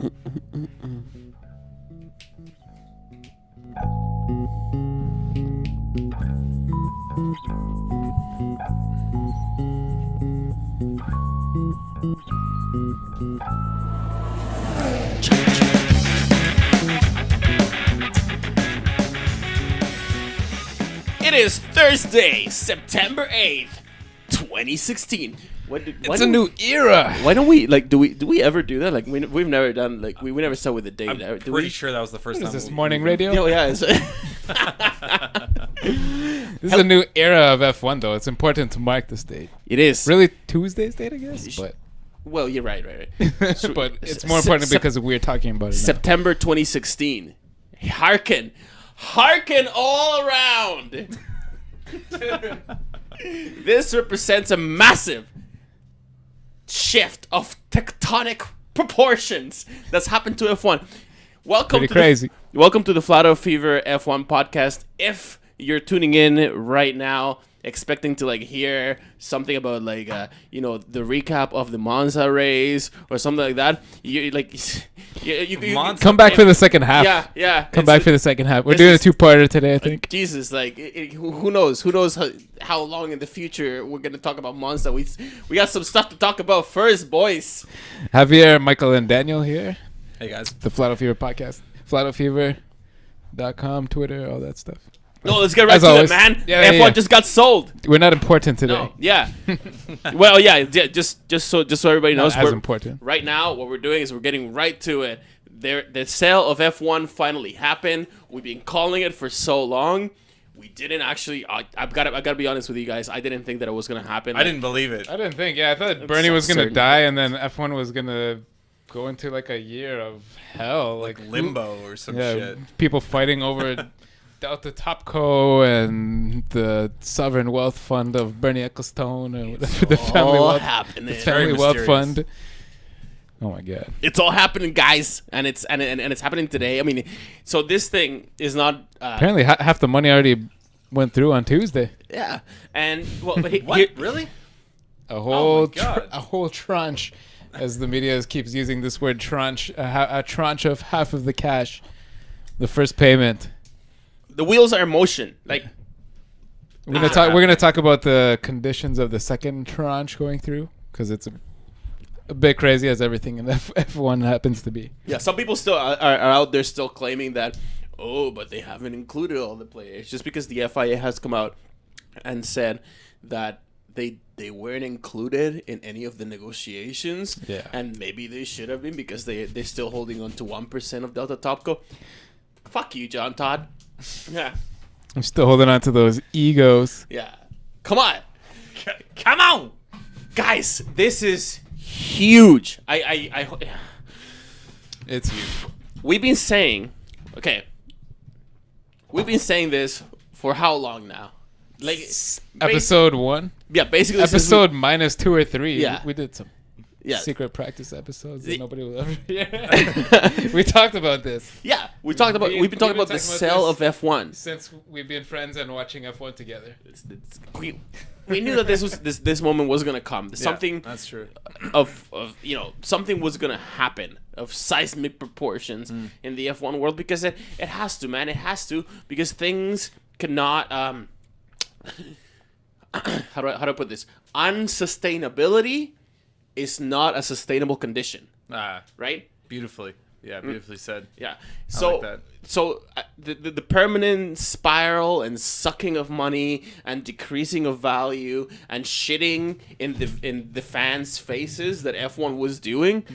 It is Thursday, September 8th, 2016. It's a new era. Why don't we do we ever do that? Like we've never done we never start with the date. I'm pretty sure that was the first time. Is this morning radio? Oh yeah. This is a new era of F1 though. It's important to mark this date. It is. Really Tuesday's date, I guess. But Well, you're right. but it's more important because we're talking about it now. September 2016. Hearken all around. This represents a massive shift of tectonic proportions that's happened to F1. Welcome to the Flat Out Fever F1 podcast. If you're tuning in right now expecting to hear something about the recap of the Monza race or something like that, you come back for the second half. Yeah. Come back for the second half. We're doing a two-parter today, I think. Jesus, who knows? Who knows how long in the future we're gonna talk about Monza? We got some stuff to talk about first, boys. Javier, Michael, and Daniel here. Hey guys, the Flat Out Fever podcast. FlatOutFever.com, Twitter, all that stuff. No, let's get right to it, man. Yeah, F1 just got sold. We're not important today. No, yeah. Well, yeah. Just so everybody knows, not as important. Right now, what we're doing is we're getting right to it. The sale of F1 finally happened. We've been calling it for so long. We didn't actually. I've got to be honest with you guys. I didn't think that it was gonna happen. I didn't believe it. I didn't think. Yeah, I thought Bernie was gonna die, and then F1 was gonna go into a year of hell, like limbo or some shit. People fighting over Delta Topco and the sovereign wealth fund of Bernie Ecclestone or whatever the family wealth fund. Oh my god! It's all happening, guys, and it's happening today. I mean, so this thing is not apparently half the money already went through on Tuesday. Yeah, and well, but what really? A whole tranche, as the media keeps using this word tranche, a tranche of half of the cash, the first payment. The wheels are in motion. We're gonna talk about the conditions of the second tranche going through because it's a bit crazy as everything in F1 happens to be. Yeah, some people still are out there still claiming that, but they haven't included all the players just because the FIA has come out and said that they weren't included in any of the negotiations. Yeah, and maybe they should have been because they're still holding on to 1% of Delta Topco. Fuck you, John Todd. Yeah, I'm still holding on to those egos. Yeah, come on, guys. This is huge. It's huge. We've been saying this for how long now? Episode 1. Yeah, basically. Episode minus 2 or 3. Yeah, we did some. Yeah. Secret practice episodes that nobody will ever hear. We talked about this. Yeah, we've been talking about the sale of F1 since we've been friends and watching F1 together. We knew that this moment was gonna come. Something that's true. Of something was gonna happen of seismic proportions in the F1 world because it has to, man. It has to because things cannot how do I put this? Unsustainability is not a sustainable condition. Right? Beautifully. Yeah, beautifully said. Yeah. So, I like that. So the permanent spiral and sucking of money and decreasing of value and shitting in the fans' faces that F1 was doing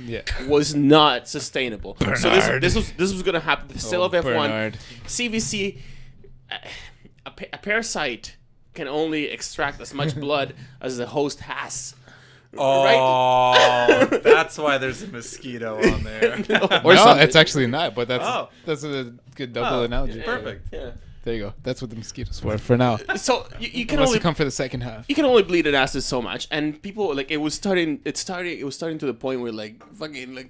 was not sustainable. Bernard. So this was going to happen. The sale of F1. Bernard. CVC, a parasite can only extract as much blood as the host has. Oh, that's why there's a mosquito on there. No, it's actually not, but that's a good double analogy. Perfect. Yeah. There you go. That's what the mosquitoes for now. So you can Unless only you come for the second half. You can only bleed an asses so much, and people it was starting to the point where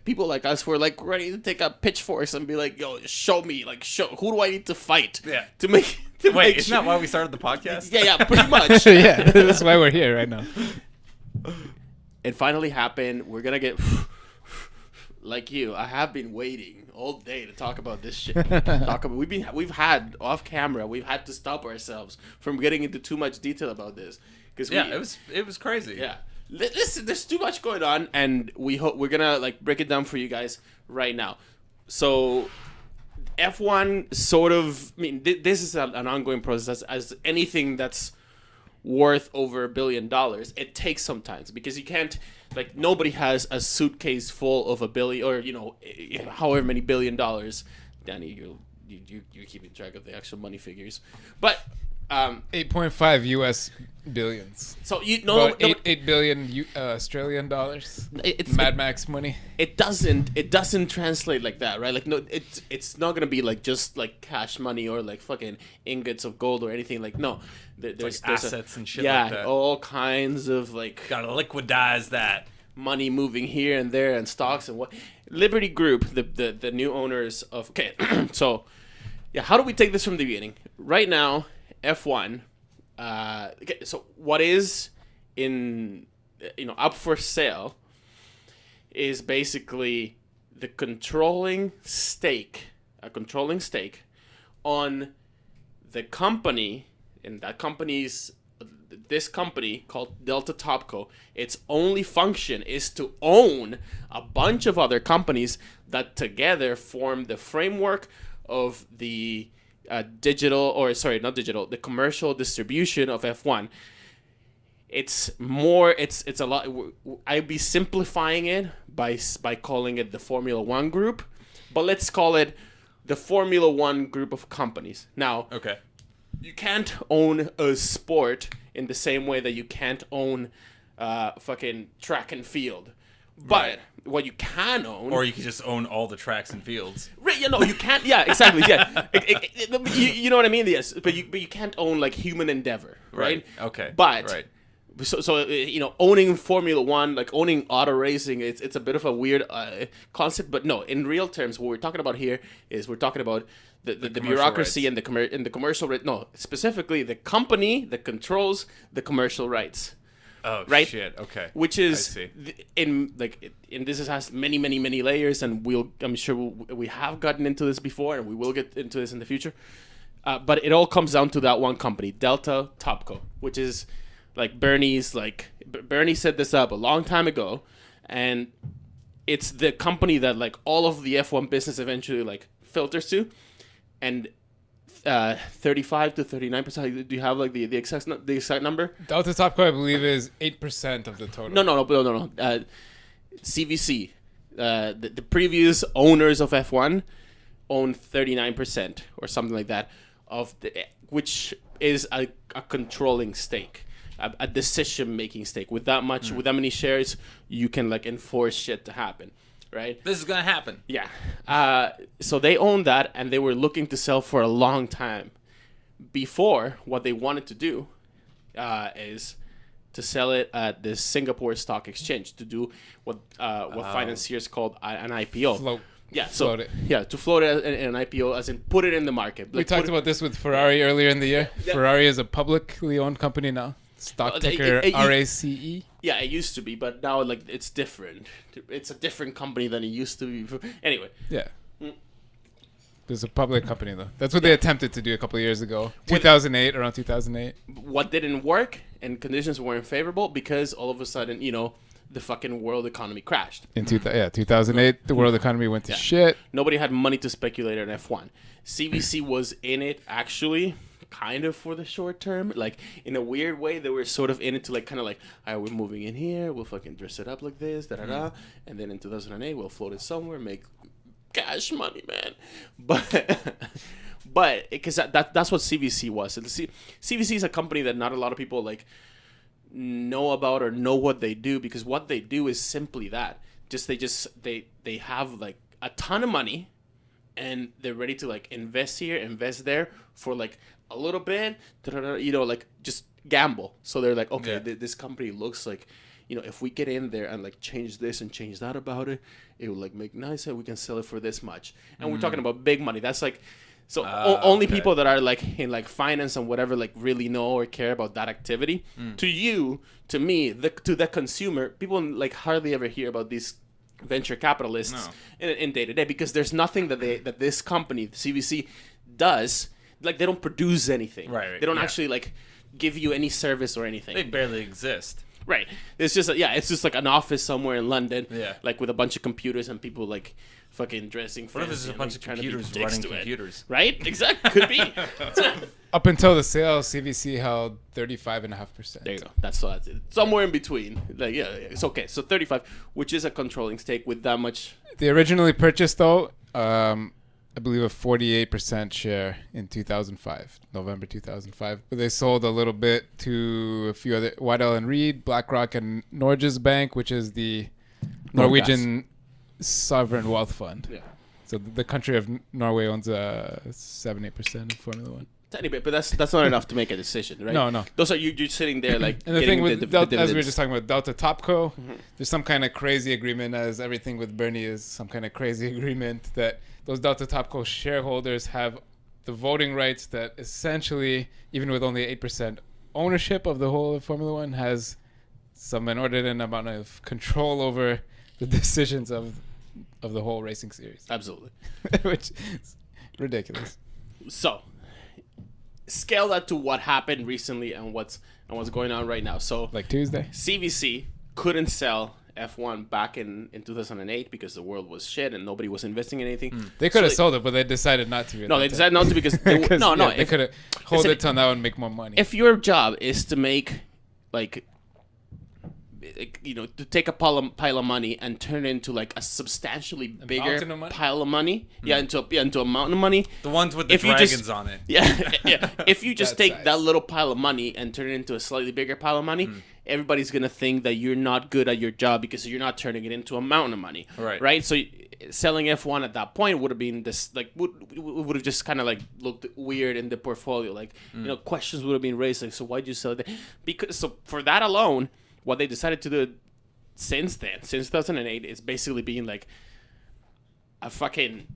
people like us were ready to take up pitchforks and be like, yo, show me, who do I need to fight to make. Wait, isn't that why we started the podcast? Yeah, pretty much. Yeah, that's why we're here right now. It finally happened. We're gonna get like you, I have been waiting all day to talk about this shit. We've had off camera. We've had to stop ourselves from getting into too much detail about this because it was crazy. Yeah, listen, there's too much going on, and we're gonna like break it down for you guys right now. So F1 sort of, I mean, this is an ongoing process as anything that's worth over $1 billion. It takes some time because you can't, like, nobody has a suitcase full of $1 billion or, however many $1 billion. Danny, you're keeping track of the actual money figures. But 8.5 US billions. So you know, about 8 billion Australian dollars. It's Mad Max money. It doesn't translate like that, right? Like, no, it's not gonna be like just like cash money or like fucking ingots of gold or anything. Like, no, there's assets and shit like that. All kinds of like gotta liquidize that money moving here and there and stocks and what. Liberty Group, the new owners of. Okay, so yeah, how do we take this from the beginning? Right now, F1. Okay, so what is in up for sale is basically the controlling stake on the company, and that company's this company called Delta Topco. Its only function is to own a bunch of other companies that together form the framework of the the commercial distribution of F1. It's a lot. I'd be simplifying it by calling it the Formula One group, but let's call it the Formula One group of companies. Now, okay, you can't own a sport in the same way that you can't own fucking track and field. But what you can own, or you can just own all the tracks and fields. Right? You can't. Yeah, exactly. Yeah, you know what I mean. Yes, but you can't own like human endeavor, right? Okay. But right. So owning Formula One, like owning auto racing, it's a bit of a weird concept. But no, in real terms, what we're talking about here is we're talking about the bureaucracy rights. and the commercial right. No, specifically the company that controls the commercial rights. Oh, right? Shit. Okay. Which is this has many layers, and I'm sure we have gotten into this before, and we will get into this in the future. But it all comes down to that one company, Delta Topco, which is like Bernie set this up a long time ago, and it's the company that like all of the F1 business eventually like filters to, and 35 to 39%. Do you have like the exact number? Delta Topco, I believe, is 8% of the total. No. CVC, the previous owners of F1 own 39% or something like that which is a controlling stake, a decision-making stake. With that many shares, you can like enforce shit to happen. Right? This is gonna happen. Yeah. So they own that, and they were looking to sell for a long time. Before, what they wanted to do is to sell it at the Singapore Stock Exchange, to do what financiers called an IPO. Float. Yeah. Float it. Yeah, to float it in an IPO, as in put it in the market. We talked about this with Ferrari earlier in the year. Yeah. Ferrari is a publicly owned company now. Stock ticker RACE. Yeah, it used to be, but now like it's different. It's a different company than it used to be. Anyway. Yeah. There's a public company though. That's what they attempted to do a couple of years ago. 2008, around 2008. What didn't work and conditions weren't favorable because all of a sudden, the fucking world economy crashed. In 2008, the world economy went to shit. Nobody had money to speculate on F1. CVC was in it actually kind of for the short term. Like, in a weird way, they were sort of in it to like kind of like, all right, we're moving in here, we'll fucking dress it up like this, and then in 2008 we'll float it somewhere, make cash money, man. But because that's what CVC was. CVC is a company that not a lot of people like know about or know what they do, because what they do is simply that. They have like a ton of money, and they're ready to like invest here, invest there for like a little bit, like just gamble. So they're like, okay, this company looks like, if we get in there and like change this and change that about it, it will like make nice, and we can sell it for this much. And we're talking about big money. That's like, so only people that are like in like finance and whatever like really know or care about that activity. To you, to me, to the consumer, people like hardly ever hear about these venture capitalists in day to day, because there's nothing that this company, the CVC, does. Like, they don't produce anything. Right. They don't actually like give you any service or anything. They barely exist. Right. It's just it's just like an office somewhere in London. Yeah. Like with a bunch of computers and people like fucking dressing. What if there's a bunch of computers running computers? Right. Exactly. Could be. Up until the sale, CVC held 35.5%. There you go. That's somewhere in between. Like it's okay. So 35, which is a controlling stake with that much. They originally purchased though, I believe a 48% share in 2005, November 2005. But they sold a little bit to a few other, Waddell and Reed, BlackRock, and Norges Bank, which is the Norwegian sovereign wealth fund. Yeah. So the country of Norway owns 7-8% of Formula One. Tiny bit, but that's not enough to make a decision, right? No. Those are you're sitting there like. And the thing with Delta, as we were just talking about Delta Topco, there's some kind of crazy agreement, as everything with Bernie is some kind of crazy agreement, that those Delta Topco shareholders have the voting rights that essentially, even with only 8% ownership of the whole of Formula One, has some inordinate amount of control over the decisions of the whole racing series. Absolutely. Which is ridiculous. So, scale that to what happened recently and what's going on right now. So, like Tuesday, CVC couldn't sell F1 back in 2008 because the world was shit and nobody was investing in anything. They could have sold it, but they decided not to. No, they decided not to because they could have hold it till now and make more money. If your job is to make to take a pile of money and turn it into like a substantially bigger pile of money, into a mountain of money. The ones with the dragons on it. Yeah. If you just take that little pile of money and turn it into a slightly bigger pile of money, everybody's gonna think that you're not good at your job because you're not turning it into a mountain of money. Right. So selling F1 at that point would have been this would have just kind of like looked weird in the portfolio. Like questions would have been raised like, so why'd you sell it? Because for that alone. What they decided to do since 2008, is basically being like a fucking.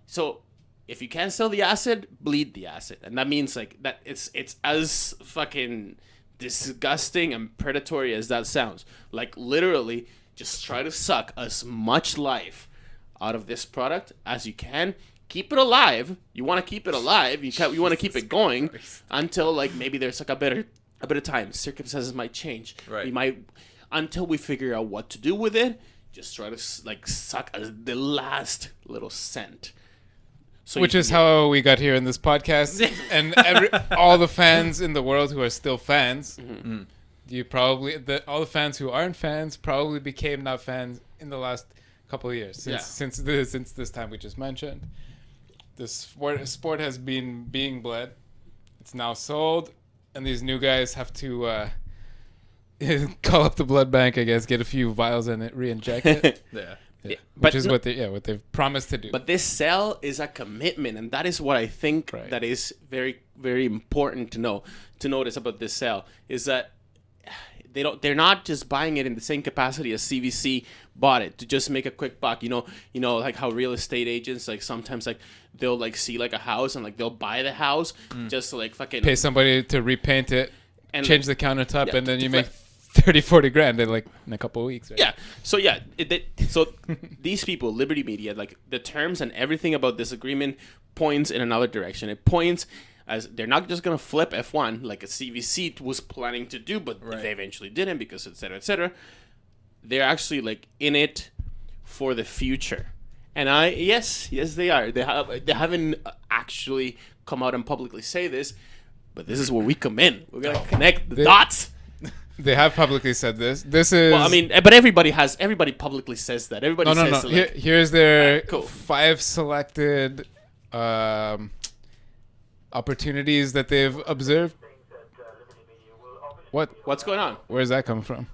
So if you can't sell the asset, bleed the asset, and that means like that it's as fucking disgusting and predatory as that sounds. Like literally, just try to suck as much life out of this product as you can. Keep it alive. You want to keep it alive. You want to keep it going until like maybe there's like a bit of time. Circumstances might change. Right. We might, until we figure out what to do with it, just try to like suck the last little cent. So which is how we got here in this podcast, and all the fans in the world who are still fans. You probably all the fans who aren't fans probably became not fans in the last couple of years since this time we just mentioned. The sport has been being bled. It's now sold. And these new guys have to call up the blood bank, I guess, get a few vials and re-inject it. Which is what they've promised to do. But this sell is a commitment, and that is what I think that is very, very important to notice about this sell is that they're not just buying it in the same capacity as CVC bought it to just make a quick buck. You know, like how real estate agents like sometimes like they'll like see like a house and like they'll buy the house just to like fucking pay somebody to repaint it, and change the countertop, and then you make 30-40 grand in a couple of weeks. Right? Yeah. So so these people, Liberty Media, like the terms and everything about this agreement points in another direction. It points as they're not just going to flip F1 like a CVC was planning to do, but they eventually didn't because et cetera, et cetera. They're actually like in it for the future. And yes, they are. They haven't actually come out and publicly say this, but this is where we come in. We're going to connect the dots. They have publicly said this. This is... Well, I mean, but everybody publicly says that. Everybody says... No. Here's their 5 selected... opportunities that they've observed. What's going on? Where's that come from?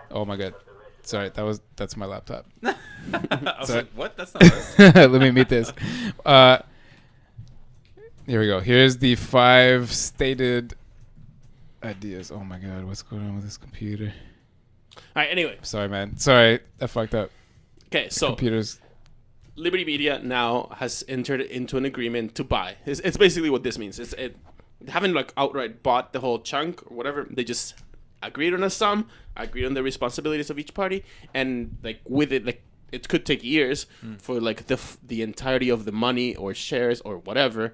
Oh my god. Sorry, that's my laptop. I was like, what? That's not us. Let me mute this. Here we go. Here's the 5 stated ideas. Oh my god, what's going on with this computer? All right, anyway. Sorry, man. Sorry, I fucked up. Okay, so computers. Liberty Media now has entered into an agreement to buy. It's basically what this means. They haven't like outright bought the whole chunk or whatever. They just agreed on a sum, agreed on the responsibilities of each party, and like with it, like it could take years for like the entirety of the money or shares or whatever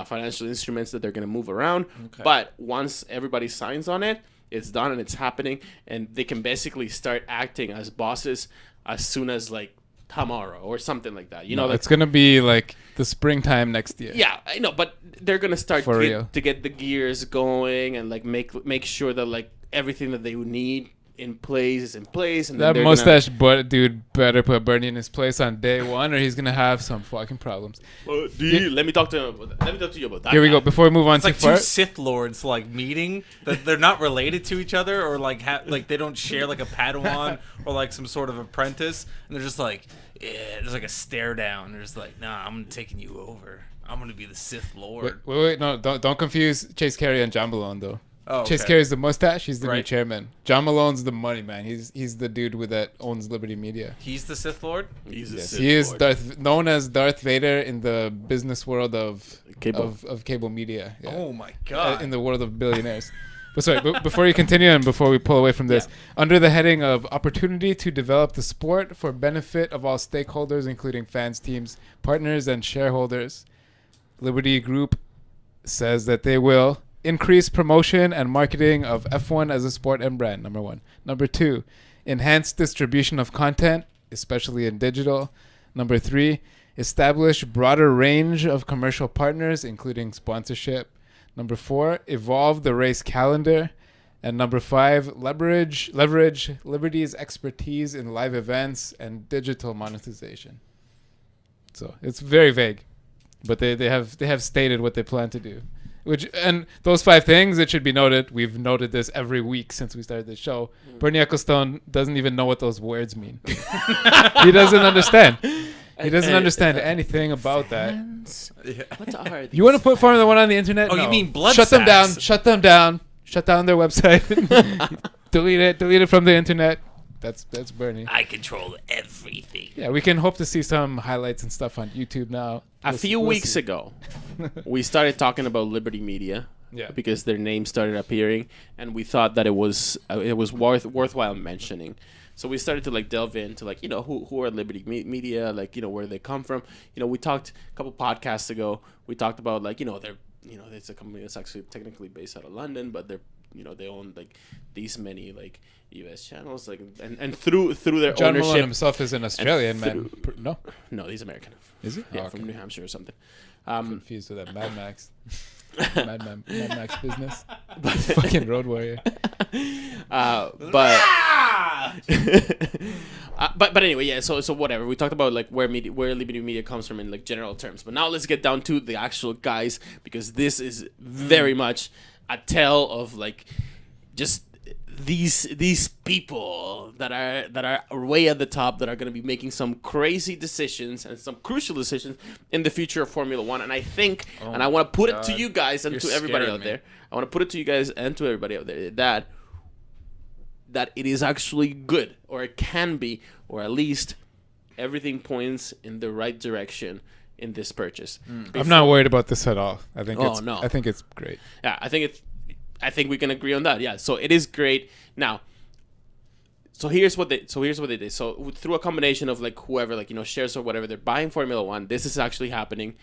financial instruments that they're gonna move around. Okay. But once everybody signs on it, it's done and it's happening, and they can basically start acting as bosses as soon as like tomorrow or something like that. You know, like, it's gonna be like the springtime next year. Yeah, I know, but they're gonna start to get the gears going and like make sure that like everything that they need in place is in place. And that mustache dude better put Bernie in his place on day one, or he's gonna have some fucking problems. Let me talk to him about that. Let me talk to you about that. Here we go. Before we move on, it's like two Sith lords like meeting. That they're not related to each other, or like like they don't share like a Padawan or like some sort of apprentice, and they're just like, yeah, there's like a stare down. They're just like, nah, I'm taking you over. I'm gonna be the Sith Lord. Wait, no, don't confuse Chase Carey and John Malone though. Oh, okay. Chase Carey's the mustache. He's the new chairman. John Malone's the money man. He's the dude that owns Liberty Media. He's the Sith Lord. He's the Sith Lord. He is known as Darth Vader in the business world of cable media. Yeah. Oh my god! In the world of billionaires. But sorry, before you continue and before we pull away from this, under the heading of opportunity to develop the sport for benefit of all stakeholders, including fans, teams, partners, and shareholders, Liberty Group says that they will increase promotion and marketing of F1 as a sport and brand, number one. Number two, enhance distribution of content, especially in digital. Number three, establish broader range of commercial partners, including sponsorship. Number four, evolve the race calendar. And number five, leverage Liberty's expertise in live events and digital monetization. So it's very vague, but they have stated what they plan to do. And those 5 things, it should be noted, we've noted this every week since we started this show. Bernie Ecclestone doesn't even know what those words mean. He doesn't understand. He doesn't understand anything about that. Yeah. What are these? You want to put Formula One on the internet? Oh, no. You mean blood Shut sacks. them down. Shut them down. Shut down their website. Delete it from the internet. That's Bernie. I control everything. Yeah, we can hope to see some highlights and stuff on YouTube now. A few weeks ago, we started talking about Liberty Media, because their name started appearing, and we thought that it was worthwhile mentioning. So we started to like delve into like, you know, who are Liberty Media, like, you know, where they come from. You know, we talked a couple podcasts ago. We talked about like, you know, it's a company that's actually technically based out of London, but they own like these many like U.S. channels, like and through their John ownership. Malone himself is an Australian man. No, he's American. Is he? Yeah, from New Hampshire or something. Confused with that Mad Max. Mad Max business. Fucking Road Warrior. But anyway, yeah. So whatever. We talked about like where Liberty Media comes from in like general terms. But now let's get down to the actual guys, because this is very much a tale of like just these people that are way at the top, that are going to be making some crazy decisions and some crucial decisions in the future of Formula One. And I think, and I want to put it to you guys and to everybody out there, I want to put it to you guys and to everybody out there that it is actually good, or it can be, or at least everything points in the right direction in this purchase. I'm not worried about this at all. I think it's great. Yeah, I think we can agree on that. Yeah, so it is great. Now, so here's what they did. So through a combination of like whoever, like, you know, shares or whatever, they're buying Formula One. This is actually happening,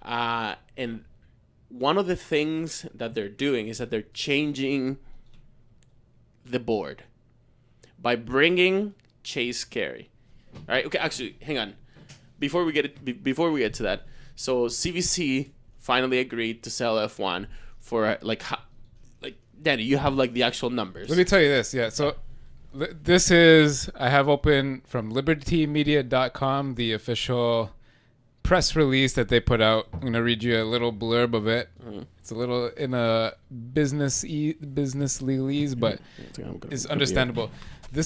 and one of the things that they're doing is that they're changing the board by bringing Chase Carey. All right. Okay. Actually, hang on. Before we get to that, so CVC finally agreed to sell F1 for like Danny, you have like the actual numbers. Let me tell you this. Yeah. So this is, I have open from libertymedia.com, the official press release that they put out. I'm going to read you a little blurb of it. It's a little in a business legalese, but it's understandable. The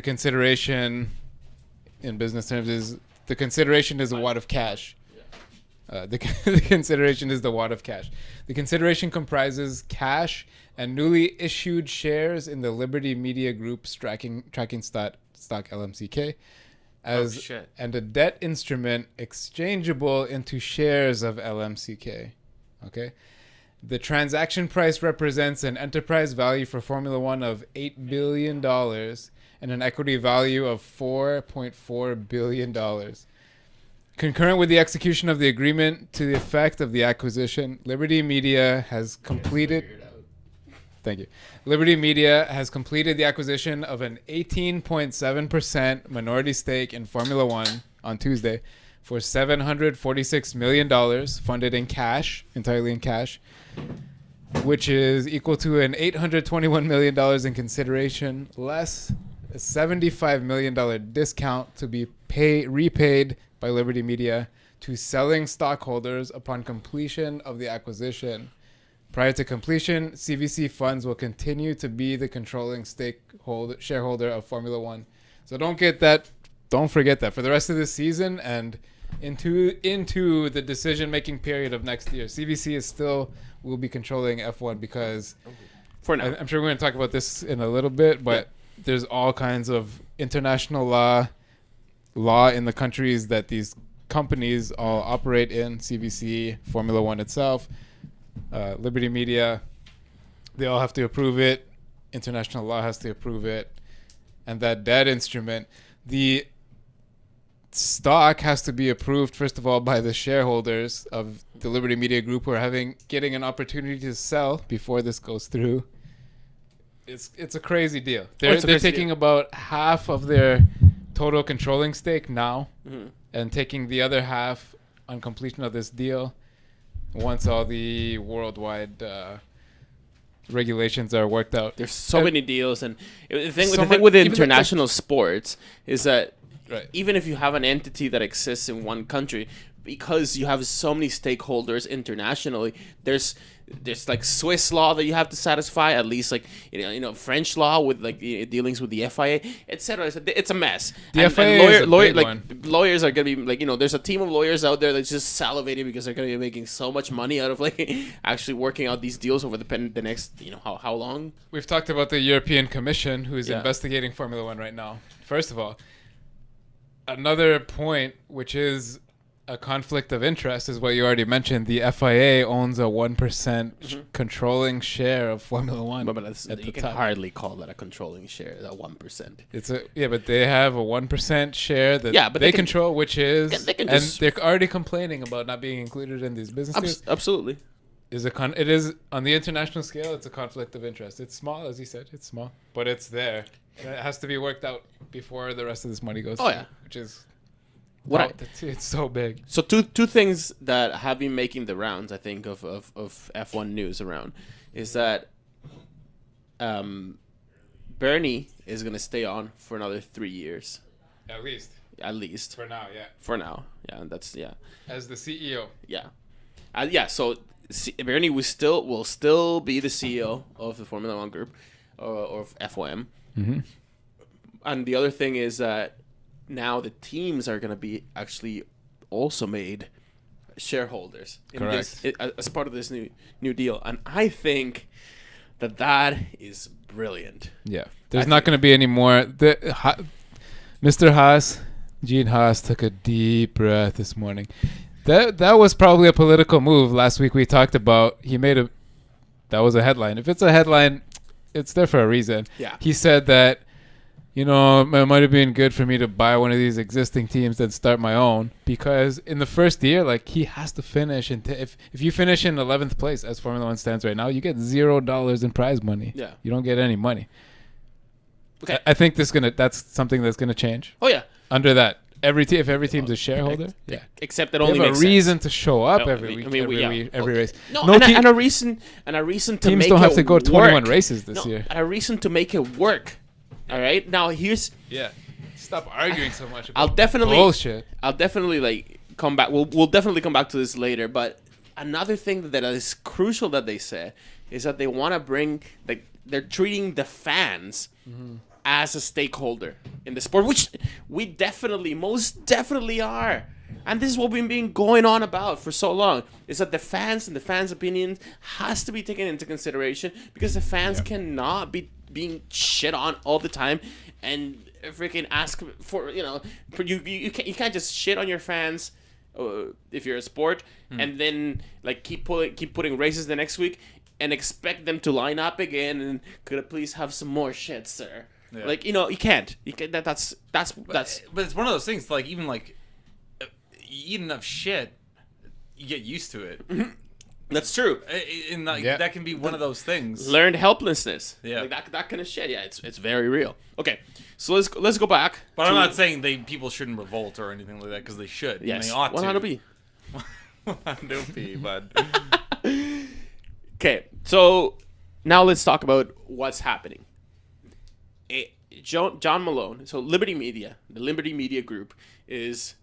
consideration in business terms is, the consideration is a wad of cash. The consideration is the wad of cash. The consideration comprises cash and newly issued shares in the Liberty Media Group's tracking stock LMCK, and a debt instrument exchangeable into shares of LMCK. Okay, The transaction price represents an enterprise value for Formula One of $8 billion and an equity value of $4.4 billion. Concurrent with the execution of the agreement to the effect of the acquisition, Liberty Media has completed... Thank you. Liberty Media has completed the acquisition of an 18.7% minority stake in Formula One on Tuesday for $746 million, funded in cash, entirely in cash, which is equal to an $821 million in consideration, less a $75 million discount to be repaid by Liberty Media to selling stockholders upon completion of the acquisition. Prior to completion, CVC funds will continue to be the controlling shareholder of Formula One. So don't forget that for the rest of this season and into the decision-making period of next year, CVC will be controlling F1 because for now, I'm sure we're going to talk about this in a little bit, but there's all kinds of international law in the countries that these companies all operate in, CVC, Formula One itself, Liberty Media, they all have to approve it. International law has to approve it. And that debt instrument, the stock has to be approved, first of all, by the shareholders of the Liberty Media Group who are getting an opportunity to sell before this goes through. It's a crazy deal. They're taking about half of their total controlling stake now and taking the other half on completion of this deal once all the worldwide regulations are worked out. There's so many deals, and the thing with international sports is that even if you have an entity that exists in one country, because you have so many stakeholders internationally, there's like Swiss law that you have to satisfy, at least like French law with like dealings with the FIA, etc. It's a mess. The FIA lawyers are gonna be like there's a team of lawyers out there that's just salivating because they're gonna be making so much money out of like actually working out these deals over the next how long. We've talked about the European Commission, who is investigating Formula One right now. First of all, another point which is a conflict of interest is what you already mentioned. The FIA owns a 1% controlling share of Formula One. But you can hardly call that a controlling share. That 1%. But they have a 1% share that they control, which is, they're already complaining about not being included in these businesses. Absolutely. It is on the international scale. It's a conflict of interest. It's small, as you said. It's small, but it's there. And it has to be worked out before the rest of this money goes. Which is. It's so big. So two things that have been making the rounds, I think, of F1 news around is that Bernie is going to stay on for another 3 years. At least. For now, yeah. And that's as the CEO. Yeah. So Bernie will still be the CEO of the Formula One group or of FOM. Mm-hmm. And the other thing is that now the teams are going to be actually also made shareholders as part of this new deal, and I think that is brilliant. Yeah, there's not going to be any more. Mr. Haas, Gene Haas, took a deep breath this morning. That was probably a political move. Last week we talked about that was a headline. If it's a headline, it's there for a reason. Yeah, he said that. It might have been good for me to buy one of these existing teams and start my own, because in the first year, like, he has to finish. And if you finish in 11th place, as Formula One stands right now, you get $0 in prize money. Yeah. You don't get any money. Okay. I think that's something that's going to change. Oh, yeah. Under that, if every team's a shareholder, except it only makes makes a reason to show up every race. And a reason to teams make it work. Teams don't have to go 21 races this year. And a reason to make it work. All right. Now here's. Yeah. Stop arguing so much about bullshit. I'll definitely come back. We'll definitely come back to this later. But another thing that is crucial that they said is that they want to bring they're treating the fans as a stakeholder in the sport, which we most definitely are. And this is what we've been going on about for so long, is that the fans and the fans' opinions has to be taken into consideration, because the fans cannot be being shit on all the time and freaking ask for you can't just shit on your fans if you're a sport, and then like keep putting races the next week, and expect them to line up again, and could I please have some more shit, sir? Yeah. Like, you can't. That's. But it's one of those things. Like, even like you eat enough shit, you get used to it. That's true. And like, that can be one of those things. Learned helplessness. Yeah. Like that kind of shit. Yeah, it's very real. Okay, so let's go back. But I'm not saying people shouldn't revolt or anything like that, because they should. Yes, and they ought 100p. 100p, bud. Okay, so now let's talk about what's happening. John Malone, so Liberty Media, the Liberty Media Group is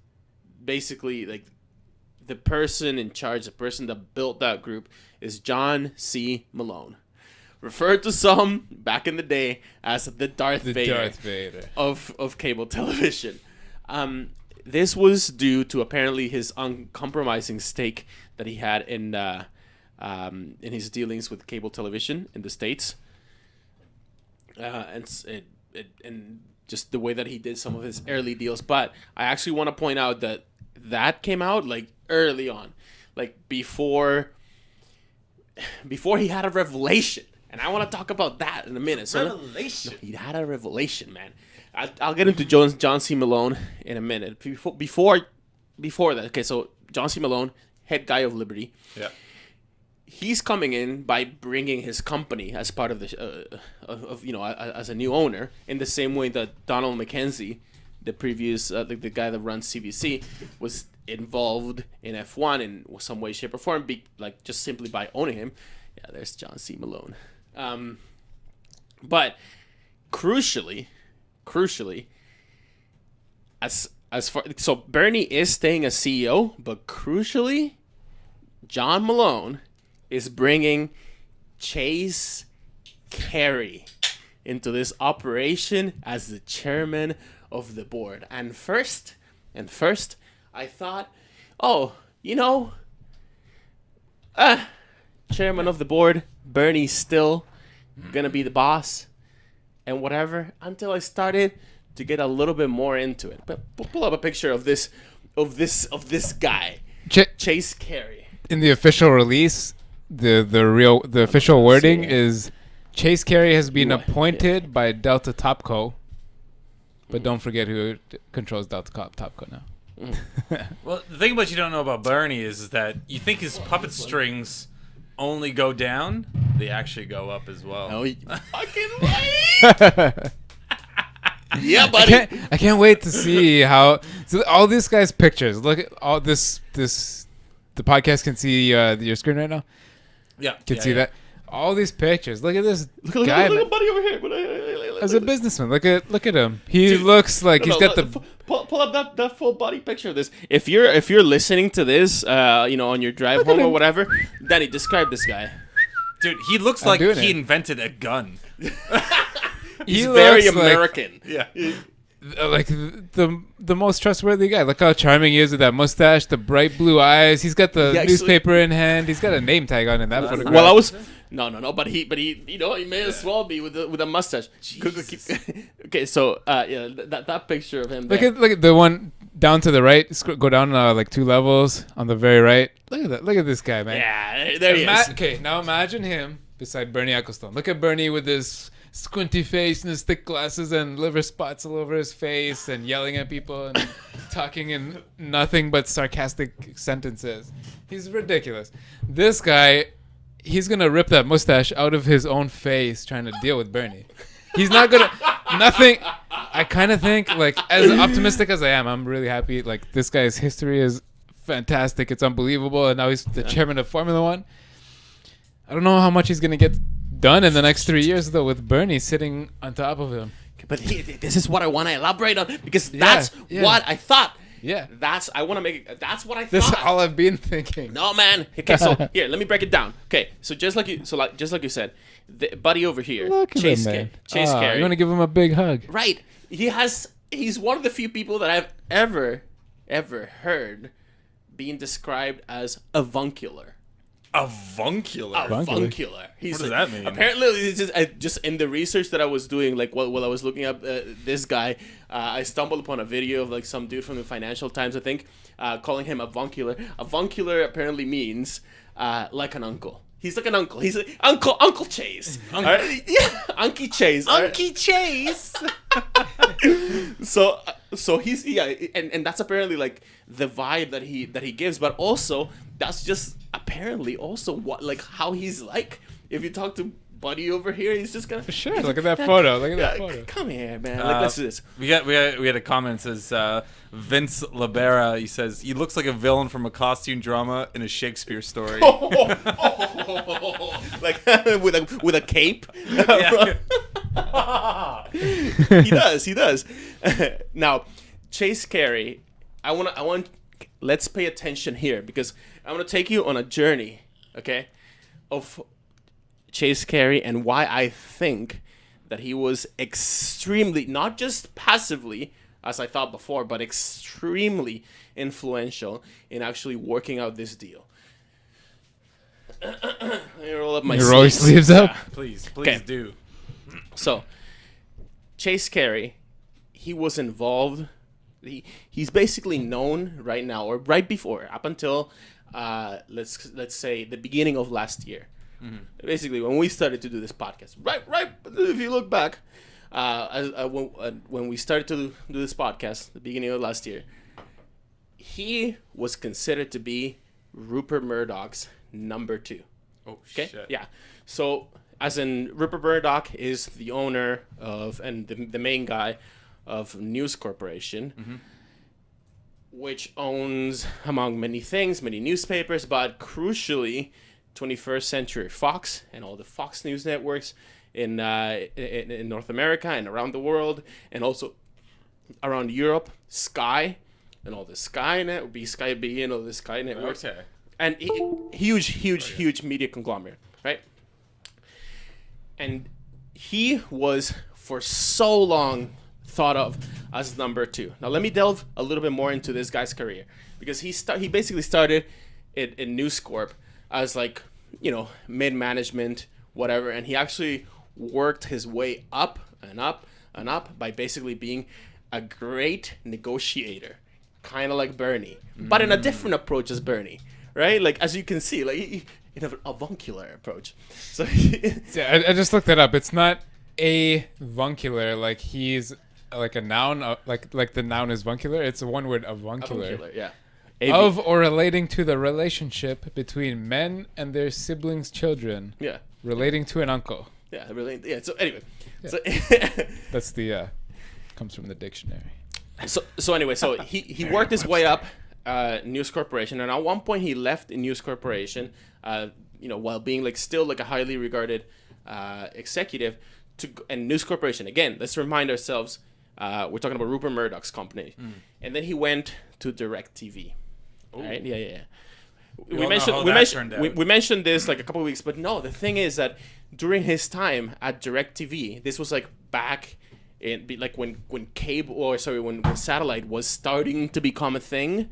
basically like the person in charge, the person that built that group is John C. Malone, referred to some back in the day as the Darth Vader of cable television. This was due to apparently his uncompromising stake that he had in his dealings with cable television in the States, and just the way that he did some of his early deals. But I actually want to point out that came out like early on, like before he had a revelation, and I want to talk about that in a minute. Revelation. He had a revelation, man. I'll get into John C. Malone in a minute. Before that, okay. So John C. Malone, head guy of Liberty. Yeah. He's coming in by bringing his company as part of the as a new owner, in the same way that Donald McKenzie, the previous the guy that runs CBC, was involved in F1 in some way, shape, or form, just simply by owning him. Yeah, there's John C. Malone. But crucially, as far, so Bernie is staying as CEO, but crucially, John Malone is bringing Chase Carey into this operation as the chairman of the board. And first, I thought, chairman of the board, Bernie's still gonna be the boss, and whatever. Until I started to get a little bit more into it. But pull up a picture of this guy, Chase Carey. In the official release, the official wording is Chase Carey has been appointed by Delta Topco, but don't forget who controls Delta Topco now. Well, the thing about you don't know about Bernie is that you think his puppet strings only go down, they actually go up as well. No, fucking right. Yeah, buddy. I can't wait to see how. So all these guys' pictures. Look at all this. The podcast can see your screen right now. Yeah, can see that. All these pictures. Look at this guy. Look at buddy over here. As a businessman, look at him. He looks like he's got the. Pull up that full body picture of this. If you're listening to this, on your drive home or whatever, Danny, describe this guy. Dude, he looks like he invented a gun. He's very American. Yeah. Like the most trustworthy guy. Look how charming he is with that mustache, the bright blue eyes. He's got the newspaper in hand. He's got a name tag on in that photograph. Well, I was no, but he he may as well be with a mustache. Okay, so that picture of him. Look at the one down to the right. Go down like 2 levels on the very right. Look at that. Look at this guy, man. Yeah, there he is. Okay, now imagine him beside Bernie Ecclestone. Look at Bernie with his squinty face and his thick glasses and liver spots all over his face and yelling at people and talking in nothing but sarcastic sentences. He's ridiculous. This guy, he's gonna rip that mustache out of his own face trying to deal with Bernie. He's not gonna nothing. I kind of think, like, as optimistic as I am, I'm really happy. Like, this guy's history is fantastic. It's unbelievable, and now he's the chairman of Formula One. I don't know how much he's gonna get done in the next 3 years, though, with Bernie sitting on top of him. But this is what I want to elaborate on, because that's what I thought. Yeah. I want to make it. That's what I thought. This is all I've been thinking. No, man. Okay, so here, let me break it down. Okay, so just like you said, the buddy over here, Chase Carey. You want to give him a big hug. Right. He's one of the few people that I've ever heard being described as avuncular. Avuncular. Avuncular. What does that mean? Apparently, it's just in the research that I was doing, like while I was looking up this guy, I stumbled upon a video of like some dude from the Financial Times, I think, calling him avuncular. Avuncular apparently means like an uncle. He's like an uncle. He's like Uncle Chase. Right? Yeah, Unky Chase. Unky Chase. So he's and that's apparently like the vibe that he gives, but also that's just apparently also what like how he's like. If you talk to Buddy over here, he's just gonna. For sure. Look at that photo. Look at that photo. Come here, man. Like, let's do this. We had a comment that says Vince Libera. He says he looks like a villain from a costume drama in a Shakespeare story. Like with a cape. He does. Now, Chase Carey, I want. Let's pay attention here because I'm gonna take you on a journey, okay, of Chase Carey and why I think that he was extremely, not just passively, as I thought before, but extremely influential in actually working out this deal. Let me roll up my sleeves. Roll your sleeves up? Yeah, please Okay. do. So, Chase Carey, he was involved. He's basically known right now, or right before, up until, let's say, the beginning of last year. Mm-hmm. Basically, when we started to do this podcast, right. If you look back, when we started to do this podcast, the beginning of last year, he was considered to be Rupert Murdoch's number 2. Oh okay? Shit! Yeah. So, as in, Rupert Murdoch is the owner of and the main guy of News Corporation, mm-hmm. which owns, among many things, many newspapers, but crucially, 21st Century Fox and all the Fox News networks in North America and around the world, and also around Europe, Sky and all the Skynet, Sky B and all the Sky networks. Okay. And huge media conglomerate, right? And he was for so long thought of as number 2. Now let me delve a little bit more into this guy's career, because he basically started in News Corp as like, mid-management, whatever, and he actually worked his way up and up and up by basically being a great negotiator, kind of like Bernie, but in a different approach as Bernie, right? Like, as you can see, like in an avuncular approach. So yeah, I just looked that up. It's not avuncular, like he's like a noun, like the noun is vuncular. It's a one word, avuncular. Avuncular, yeah. Of or relating to the relationship between men and their siblings' children. Yeah. Relating to an uncle. Yeah, really. Yeah. So anyway, so that's the comes from the dictionary. So anyway, so he worked his way up News Corporation, and at one point he left in News Corporation, while being like still like a highly regarded executive and News Corporation. Again, let's remind ourselves, we're talking about Rupert Murdoch's company, and then he went to DirecTV. Right? Yeah. We mentioned this like a couple of weeks, but no, the thing is that during his time at DirecTV, this was like back in like when satellite was starting to become a thing.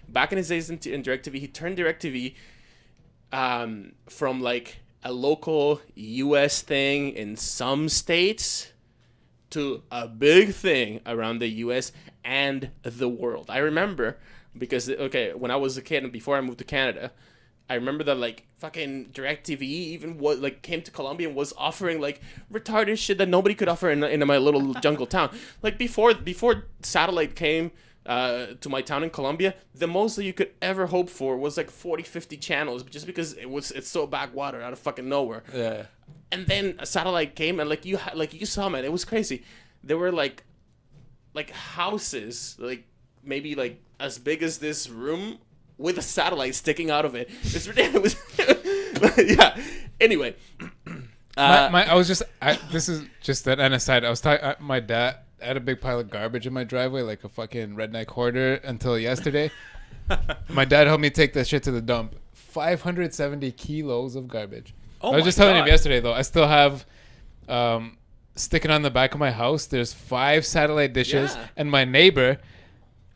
Back in his days in DirecTV, he turned DirecTV from like a local US thing in some states to a big thing around the US and the world. I remember because, when I was a kid and before I moved to Canada, I remember that like fucking DirecTV even came to Colombia and was offering like retarded shit that nobody could offer in my little jungle town. Like before satellite came to my town in Colombia, the most that you could ever hope for was like 40-50 channels, just because it's so backwater out of fucking nowhere. Yeah. And then a satellite came and you saw, man, it was crazy. There were like houses like maybe like as big as this room with a satellite sticking out of it. It's ridiculous. Yeah. Anyway, this is just an aside. I was talking. My dad had a big pile of garbage in my driveway, like a fucking redneck hoarder, until yesterday. My dad helped me take that shit to the dump. 570 kilos of garbage. I was just telling him yesterday, though. I still have sticking on the back of my house. There's 5 satellite dishes, and my neighbor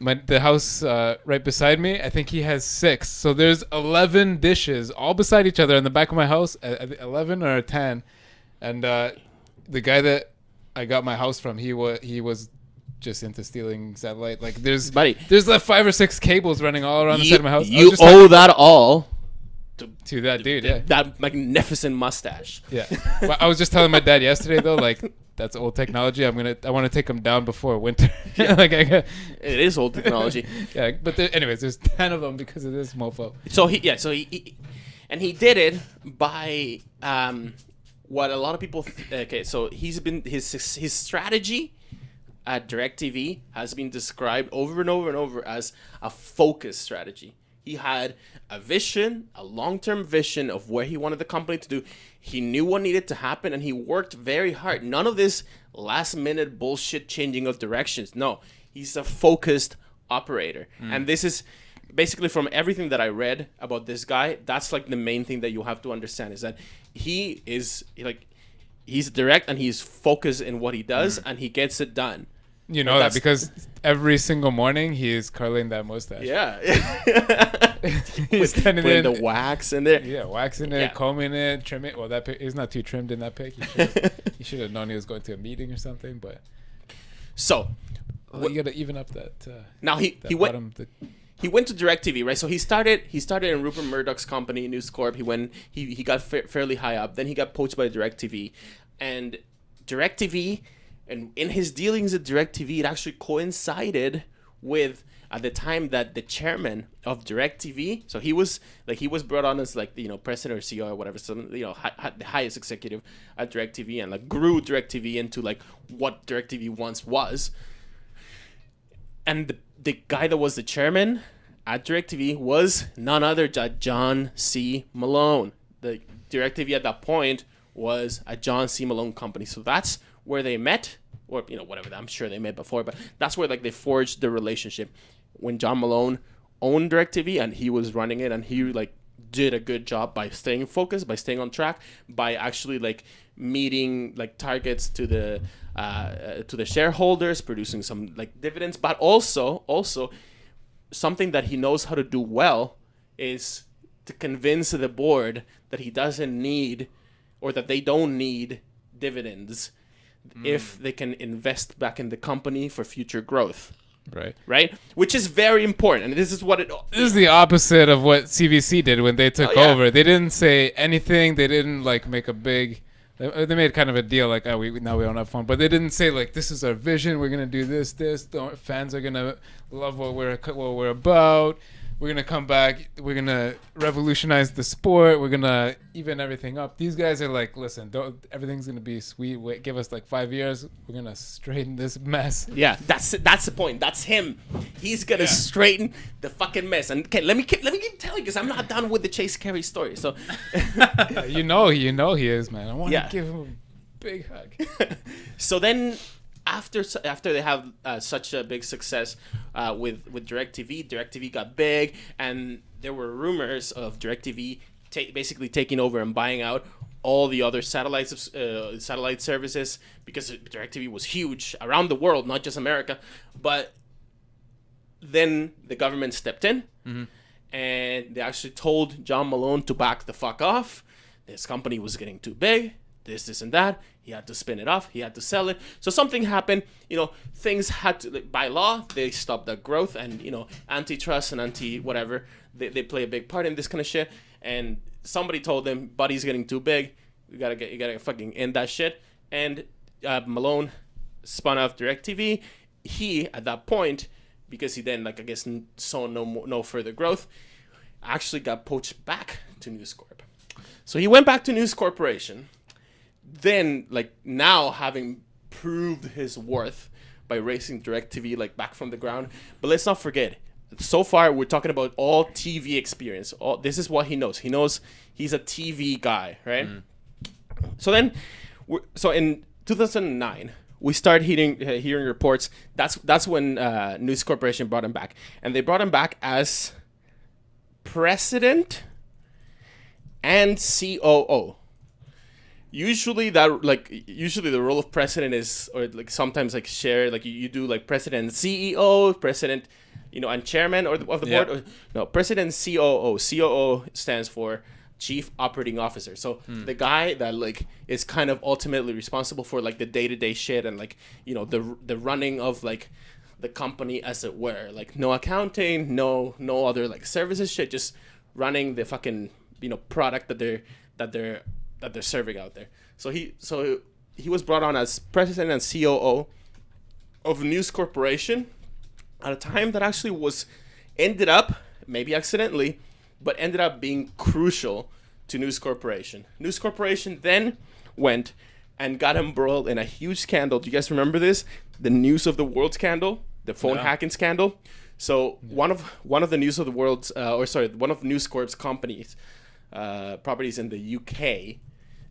the house right beside me, I think he has 6. So there's 11 dishes all beside each other in the back of my house. 11 or 10, and the guy that I got my house from, he was just into stealing satellite. Like there's like 5 or 6 cables running all around the side of my house. You owe that all to that dude. Yeah, that magnificent mustache. Yeah, but I was just telling my dad yesterday though, like. That's old technology. I want to take them down before winter. Yeah. It is old technology. Yeah, but anyways, there's 10 of them because of this mofo. So he did it by what a lot of people. Okay, so he's been his strategy at DirecTV has been described over and over and over as a focus strategy. He had a vision, a long-term vision of where he wanted the company to do. He knew what needed to happen, and he worked very hard. None of this last-minute bullshit changing of directions. No, he's a focused operator. And this is basically from everything that I read about this guy, that's like the main thing that you have to understand is that he's direct and he's focused in what he does and he gets it done. You know that because every single morning he is curling that mustache. Yeah. He's putting the wax in there. Yeah, waxing it, combing it, trimming it. Well, that pic is not too trimmed in that pic. You should have known he was going to a meeting or something. But so you got to even up that. Now he went to DirecTV, right? So he started in Rupert Murdoch's company, News Corp. He got fairly high up. Then he got poached by DirecTV, and DirecTV. And in his dealings at DirecTV, it actually coincided with at the time that the chairman of DirecTV, so he was brought on as president or CEO or whatever, so the highest executive at DirecTV and like grew DirecTV into like what DirecTV once was. And the guy that was the chairman at DirecTV was none other than John C. Malone. The DirecTV at that point was a John C. Malone company, so that's where they met, or whatever. I'm sure they met before, but that's where they forged the relationship when John Malone owned DirecTV and he was running it, and he did a good job by staying focused, by staying on track, by actually meeting targets to the shareholders, producing some dividends, but also something that he knows how to do well is to convince the board that he doesn't need, or that they don't need dividends if they can invest back in the company for future growth. Right? Which is very important. And this is the opposite of what CBC did when they took over. They didn't say anything. They didn't make a big... They made kind of a deal we don't have fun. But they didn't say this is our vision. We're going to do this. The fans are going to love what we're about. We're going to come back. We're going to revolutionize the sport. We're going to even everything up. These guys are listen, everything's going to be sweet. Give us 5 years. We're going to straighten this mess. Yeah, that's the point. That's him. He's going to straighten the fucking mess. And okay, let me keep telling you because I'm not done with the Chase Carey story. So you know he is, man. I want to give him a big hug. So then after they have such a big success with DirecTV got big, and there were rumors of DirecTV basically taking over and buying out all the other satellite services, because DirecTV was huge around the world, not just America. But then the government stepped in, and they actually told John Malone to back the fuck off. This company was getting too big. This and that. He had to spin it off. He had to sell it. So something happened. Things had to, by law, they stopped that growth, and antitrust and anti-whatever, they play a big part in this kind of shit. And somebody told them, buddy's getting too big. You gotta fucking end that shit. And Malone spun off DirecTV. He, at that point, because he then, saw no further growth, actually got poached back to News Corp. So he went back to News Corporation. Then, now having proved his worth by raising DirecTV back from the ground. But let's not forget, so far we're talking about all TV experience. This is what he knows. He knows he's a TV guy, right? So then, in 2009, we started hearing reports. That's when News Corporation brought him back, and they brought him back as president and COO. Usually the role of president is, or sometimes shared, you do president and CEO, president and chairman of the board. No, president COO. COO stands for Chief Operating Officer. So the guy that like is kind of ultimately responsible for like the day-to-day shit and like the running of like the company, as it were. Like no accounting, no other like services shit, just running the fucking product that they're serving out there. So he was brought on as president and COO of News Corporation at a time that actually ended up, maybe accidentally, but ended up being crucial to News Corporation. News Corporation then went and got embroiled in a huge scandal. Do you guys remember this? The News of the World scandal, the phone hacking scandal. So one of the News of the World's, one of News Corp's companies, properties in the UK,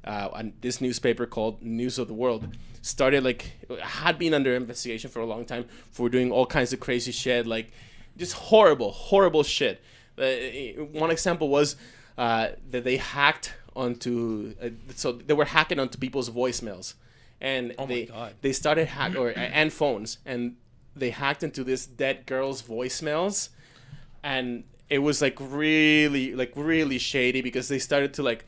and this newspaper called News of the World had been under investigation for a long time for doing all kinds of crazy shit, like just horrible shit. One example was that they hacked onto, so they were hacking onto people's voicemails, and they started and phones, and they hacked into this dead girl's voicemails, and it was like really shady because they started to like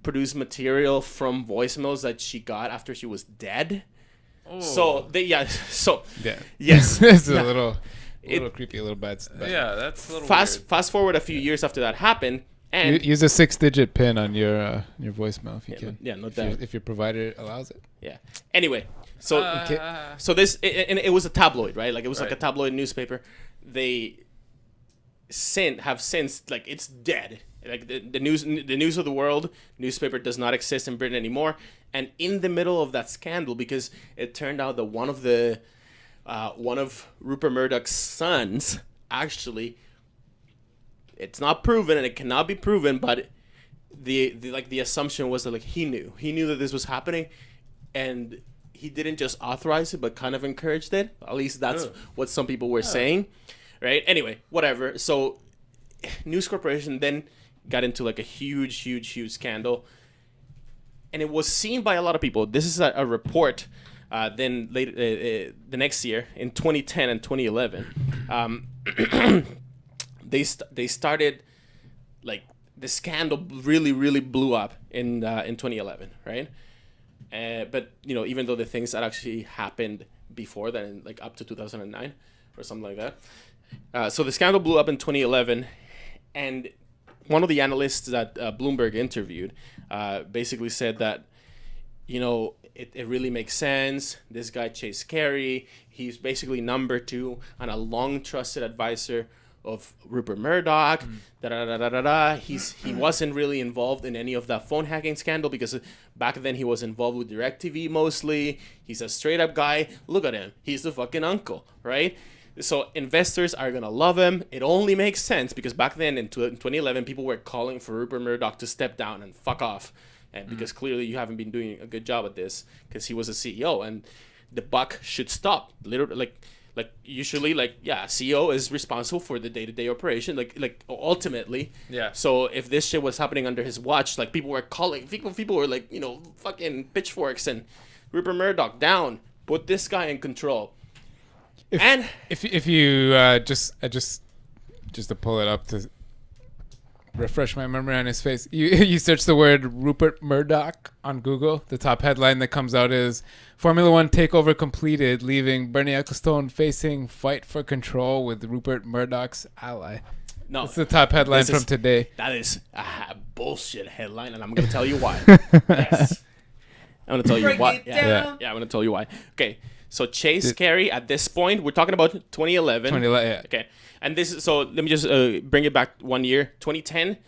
produce material from voicemails that she got after she was dead. Oh. So yes. It's a little creepy, a little bad. Yeah, that's a little fast forward a few years after that happened, and use a 6-digit PIN on your voicemail if you can. Yeah, no doubt. If your provider allows it. Yeah. Anyway, so this it was a tabloid, right? Like it was like a tabloid newspaper. They have since like it's dead. Like the News of the World newspaper does not exist in Britain anymore. And in the middle of that scandal, because it turned out that one of Rupert Murdoch's sons, actually, it's not proven and it cannot be proven, but the assumption was that like he knew that this was happening, and he didn't just authorize it but kind of encouraged it. At least that's what some people were saying, right? Anyway, whatever. So News Corporation then got into like a huge scandal, and it was seen by a lot of people. This is a report then later the next year in 2010 and 2011 they started like the scandal really blew up in 2011, right? But even though the things that actually happened before then, like up to 2009 or something like that, so the scandal blew up in 2011, and one of the analysts that Bloomberg interviewed basically said that, it really makes sense. This guy, Chase Carey, he's basically number 2 and a long trusted advisor of Rupert Murdoch. He wasn't really involved in any of that phone hacking scandal because back then he was involved with DirecTV mostly. He's a straight up guy. Look at him. He's the fucking uncle, right? So investors are going to love him. It only makes sense because back then in 2011, people were calling for Rupert Murdoch to step down and fuck off. And because clearly you haven't been doing a good job at this because he was a CEO and the buck should stop. Literally, like usually, CEO is responsible for the day-to-day operation, like ultimately. Yeah. So if this shit was happening under his watch, like people were calling, people were like, fucking pitchforks and Rupert Murdoch down, put this guy in control. If you just to pull it up to refresh my memory on his face, you search the word Rupert Murdoch on Google, the top headline that comes out is Formula One takeover completed, leaving Bernie Ecclestone facing fight for control with Rupert Murdoch's ally. No, that's the top headline from today. That is a bullshit headline, and I'm going to tell you why. Yes, I'm going to tell you why. Yeah, I'm going to tell you why. Okay. So Chase Carey, at this point, we're talking about 2011. 2011, yeah. Okay. And this is, so let me just bring it back 1 year, 2010.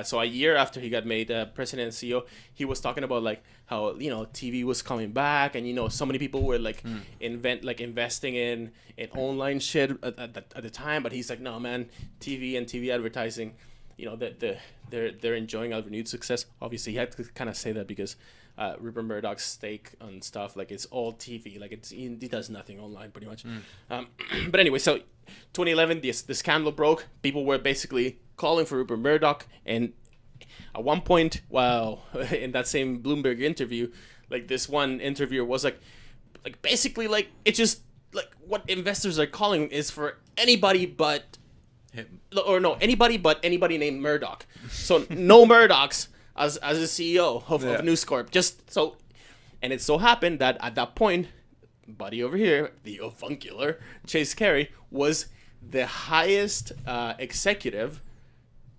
So a year after he got made president and CEO, he was talking about like how, TV was coming back and, so many people were like investing in online shit at the time. But he's like, no, man, TV and TV advertising, they're enjoying a renewed success. Obviously, he had to kind of say that because Rupert Murdoch's stake on stuff, like it's all TV, like he does nothing online pretty much. But anyway, so 2011, the scandal broke. People were basically calling for Rupert Murdoch, and at one point, in that same Bloomberg interview, like this one interviewer was like basically like it's just what investors are calling is for anybody but him. Anybody but anybody named Murdoch. So no Murdochs as a CEO of News Corp. Just so, and it so happened that at that point, buddy over here, the avuncular Chase Carey, was the highest executive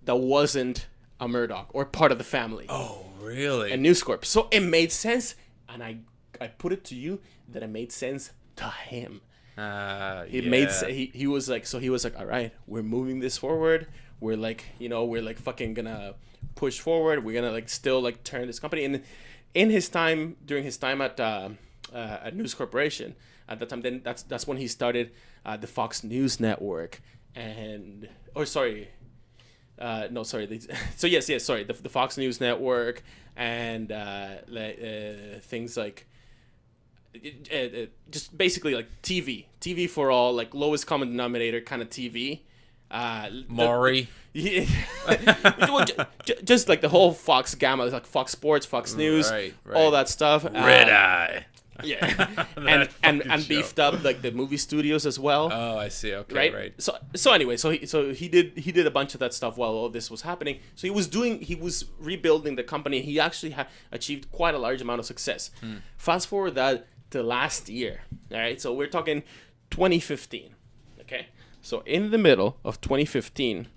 that wasn't a Murdoch or part of the family. Oh, really? And News Corp. So it made sense, and I put it to you that it made sense to him. He was like, all right, we're moving this forward. We're like, fucking gonna push forward. We're gonna still turn this company. And during his time at News Corporation at that time, then that's when he started the Fox News Network the Fox News Network and things like just basically TV for all, lowest common denominator kind of TV. Maury. Just the whole Fox gamma, Fox Sports, Fox News, right. all that stuff. Red Eye. Yeah, and beefed up the movie studios as well. Oh, I see. Okay, right. So anyway, he did a bunch of that stuff while all this was happening. So he was rebuilding the company. He actually achieved quite a large amount of success. Fast forward that to last year. All right, so we're talking 2015. Okay, so in the middle of 2015,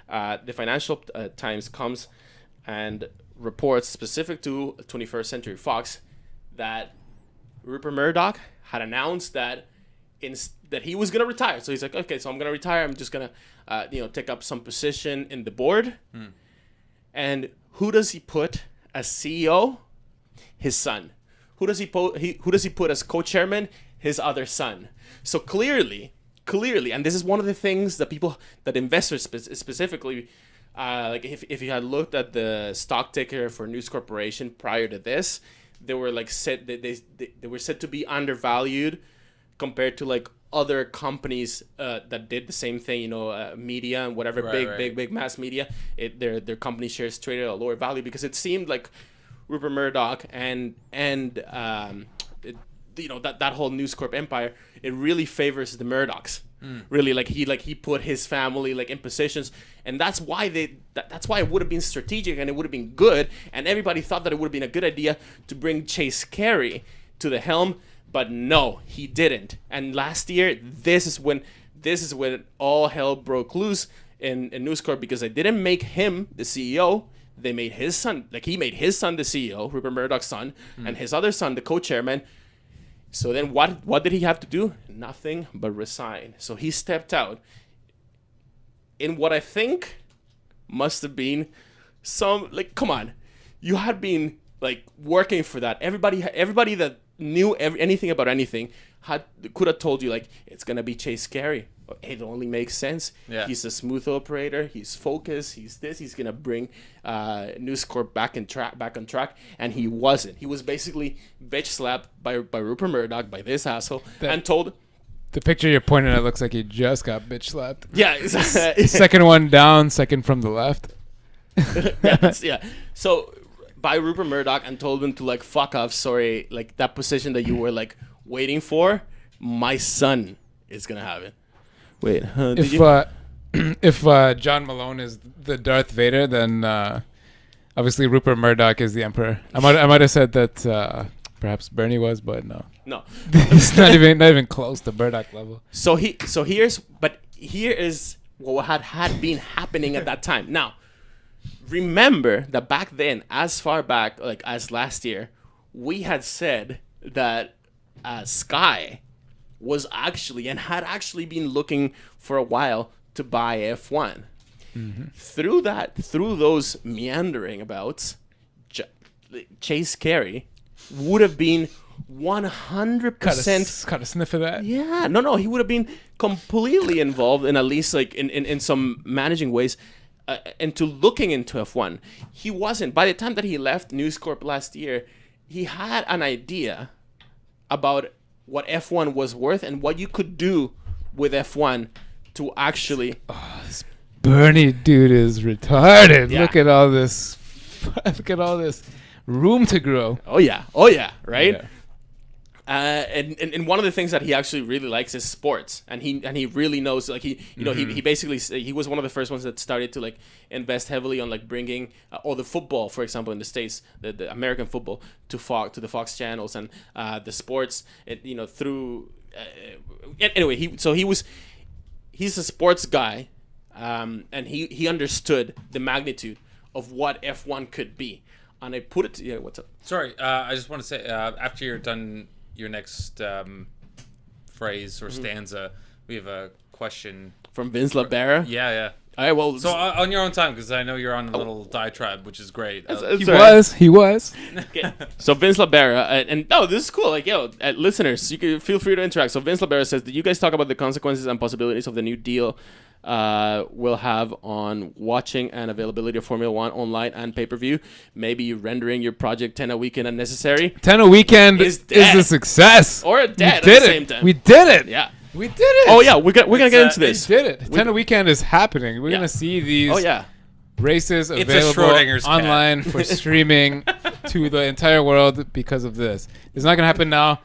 the Financial Times comes and reports specific to 21st Century Fox that Rupert Murdoch had announced that he was gonna retire. So he's like, okay, so I'm gonna retire. I'm just gonna, take up some position in the board. And who does he put as CEO? His son. Who does he put as co-chairman? His other son. So clearly, and this is one of the things that investors specifically, if you had looked at the stock ticker for News Corporation prior to this, they were they were said to be undervalued compared to other companies that did the same thing, media and whatever, big mass media. Their company shares traded at a lower value because it seemed like Rupert Murdoch and that whole News Corp empire, it really favors the Murdochs. Really, he put his family in positions, and that's why that's why it would have been strategic and it would have been good, and everybody thought that it would have been a good idea to bring Chase Carey to the helm, but no, he didn't. And last year, this is when all hell broke loose in News Corp, because they didn't make him the CEO. They made his son, he made his son the CEO, Rupert Murdoch's son, and his other son the co-chairman. So then what did he have to do? Nothing but resign. So he stepped out in what I think must have been some, come on. You had been, working for that. Everybody that knew anything about anything could have told you, it's going to be Chase Carey. It only makes sense. Yeah. He's a smooth operator. He's focused. He's this. He's gonna bring News Corp back on track. And he wasn't. He was basically bitch slapped by Rupert Murdoch, by this asshole, and told. The picture you're pointing at looks like he just got bitch slapped. Yeah. Second one down, second from the left. Yeah. So by Rupert Murdoch, and told him to fuck off. Sorry, that position that you were waiting for, my son is gonna have it. Wait, if John Malone is the Darth Vader, then obviously Rupert Murdoch is the Emperor. I might have said that perhaps Bernie was, but no. It's not even close to Murdoch level. So here is what had been happening at that time. Now, remember that back then, as far back as last year, we had said that Sky was had actually been looking for a while to buy F1. Through those meandering abouts, Chase Carey would have been 100% got a sniff of that. Yeah, no, he would have been completely involved in, at least in some managing ways, into looking into F1. He wasn't. By the time that he left News Corp last year, he had an idea about what F1 was worth and what you could do with F1 to actually. Oh, this Bernie dude is retarded. Yeah. Look at all this. Look at all this room to grow. Oh yeah, right. And one of the things that he actually really likes is sports, and he really knows, like, he basically, he was one of the first ones that started to like invest heavily on like bringing all the football, for example, in the States, the American football to the Fox channels, and the sports, through anyway, he's a sports guy, and he understood the magnitude of what F1 could be. And I put it to what's up? Sorry, I just want to say, after you're done your next phrase or stanza, we have a question From Vince Labera? Yeah. All right, well... So on your own time, because I know you're on a little diatribe, which is great. He was. Okay. So Vince Labera, and this is cool. Like, listeners, you can feel free to interact. So Vince Labera says, did you guys talk about the consequences and possibilities of the new deal will have on watching and availability of Formula One online and pay-per-view? Maybe rendering your project 10 a weekend unnecessary? 10 a weekend is a success. Or dead at the same time. We did it. Yeah. We did it. Oh, yeah. We're going to get into this. We did it. 10 a weekend is happening. We're going to see these races available online for streaming to the entire world because of this. It's not going to happen now.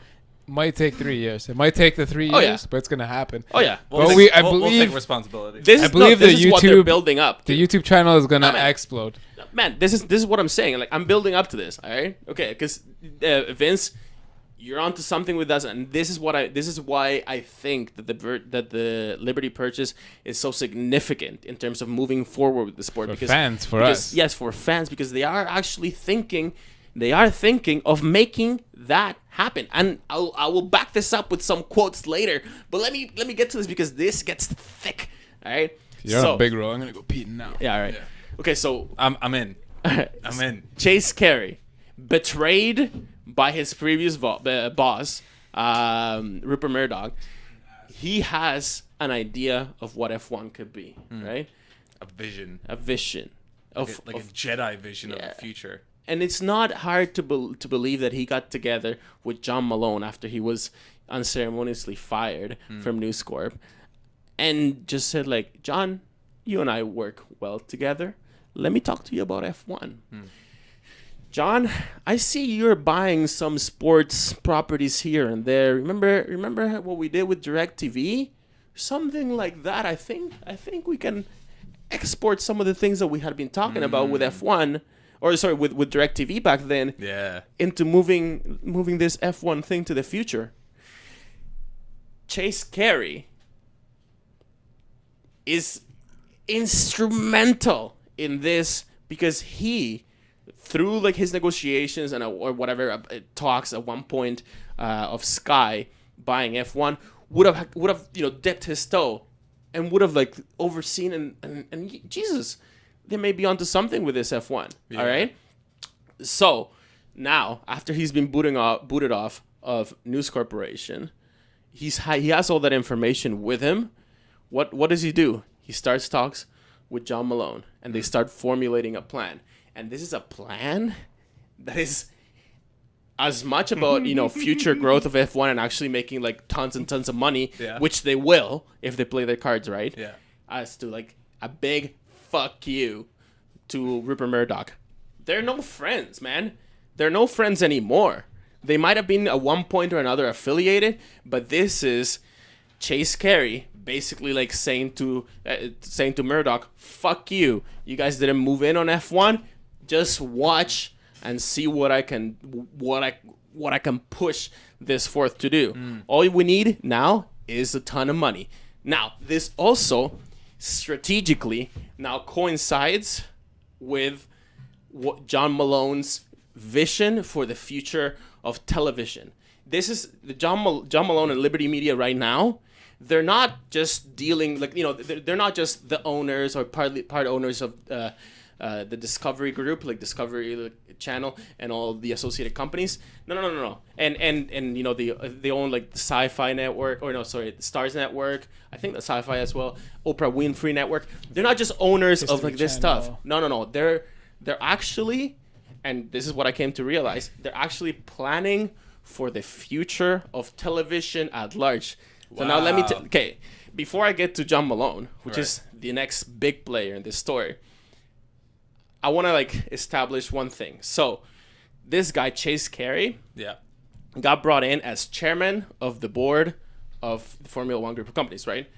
Might take 3 years. It might take the 3 years, but it's going to happen. Oh, yeah. We'll take responsibility. I believe this is what they're building up. The YouTube channel is going to explode. Man, this is what I'm saying. Like, I'm building up to this, all right? Okay, because Vince, you're onto something with us, and this is why I think that the Liberty purchase is so significant in terms of moving forward with the sport. For fans, for us. Yes, for fans, because they are actually thinking of making that happen. And I will back this up with some quotes later. But let me get to this because this gets thick. All right. You're on a big roll. I'm gonna go pee now. Yeah. All right. Yeah. Okay. So I'm in. I'm in. Chase Carey, betrayed by his previous boss, Rupert Murdoch. He has an idea of what F1 could be. Right. A vision. Like a Jedi vision of the future. And it's not hard to believe that he got together with John Malone after he was unceremoniously fired from News Corp, and just said, like, John, you and I work well together. Let me talk to you about F1. John, I see you're buying some sports properties here and there. Remember what we did with DirecTV? Something like that. I think we can export some of the things that we had been talking about with F1. Or sorry, with DirecTV back then, into moving this F1 thing to the future. Chase Carey is instrumental in this because he, through like his negotiations and or whatever talks at one point of Sky buying F1, would have dipped his toe and would have like overseen and Jesus. They may be onto something with this F1. Yeah. All right. So now, after he's been booted off of News Corporation, he has all that information with him. What does he do? He starts talks with John Malone, and they start formulating a plan. And this is a plan that is as much about future growth of F1 and actually making like tons and tons of money, which they will if they play their cards right. Yeah. As to like a big fuck you to Rupert Murdoch. They're no friends, man. They're no friends anymore. They might have been at one point or another affiliated, but this is Chase Carey basically like saying to Murdoch, fuck you. You guys didn't move in on F1. Just watch and see what I can push this forth to do. All we need now is a ton of money. Now, this also strategically now coincides with what John Malone's vision for the future of television. This is the John Malone and Liberty Media right now. They're not just dealing they're not just the owners or part owners of the Discovery Group, like Discovery Channel and all the associated companies. No. And they own like the Sci-Fi Network, the Stars Network. I think the Sci-Fi as well. Oprah Winfrey Network. They're not just owners of like this stuff. No. They're actually, and this is what I came to realize, they're actually planning for the future of television at large. So now let me before I get to John Malone, which is the next big player in this story, I want to like establish one thing. So this guy Chase Carey, got brought in as chairman of the board of the Formula One group of companies, right?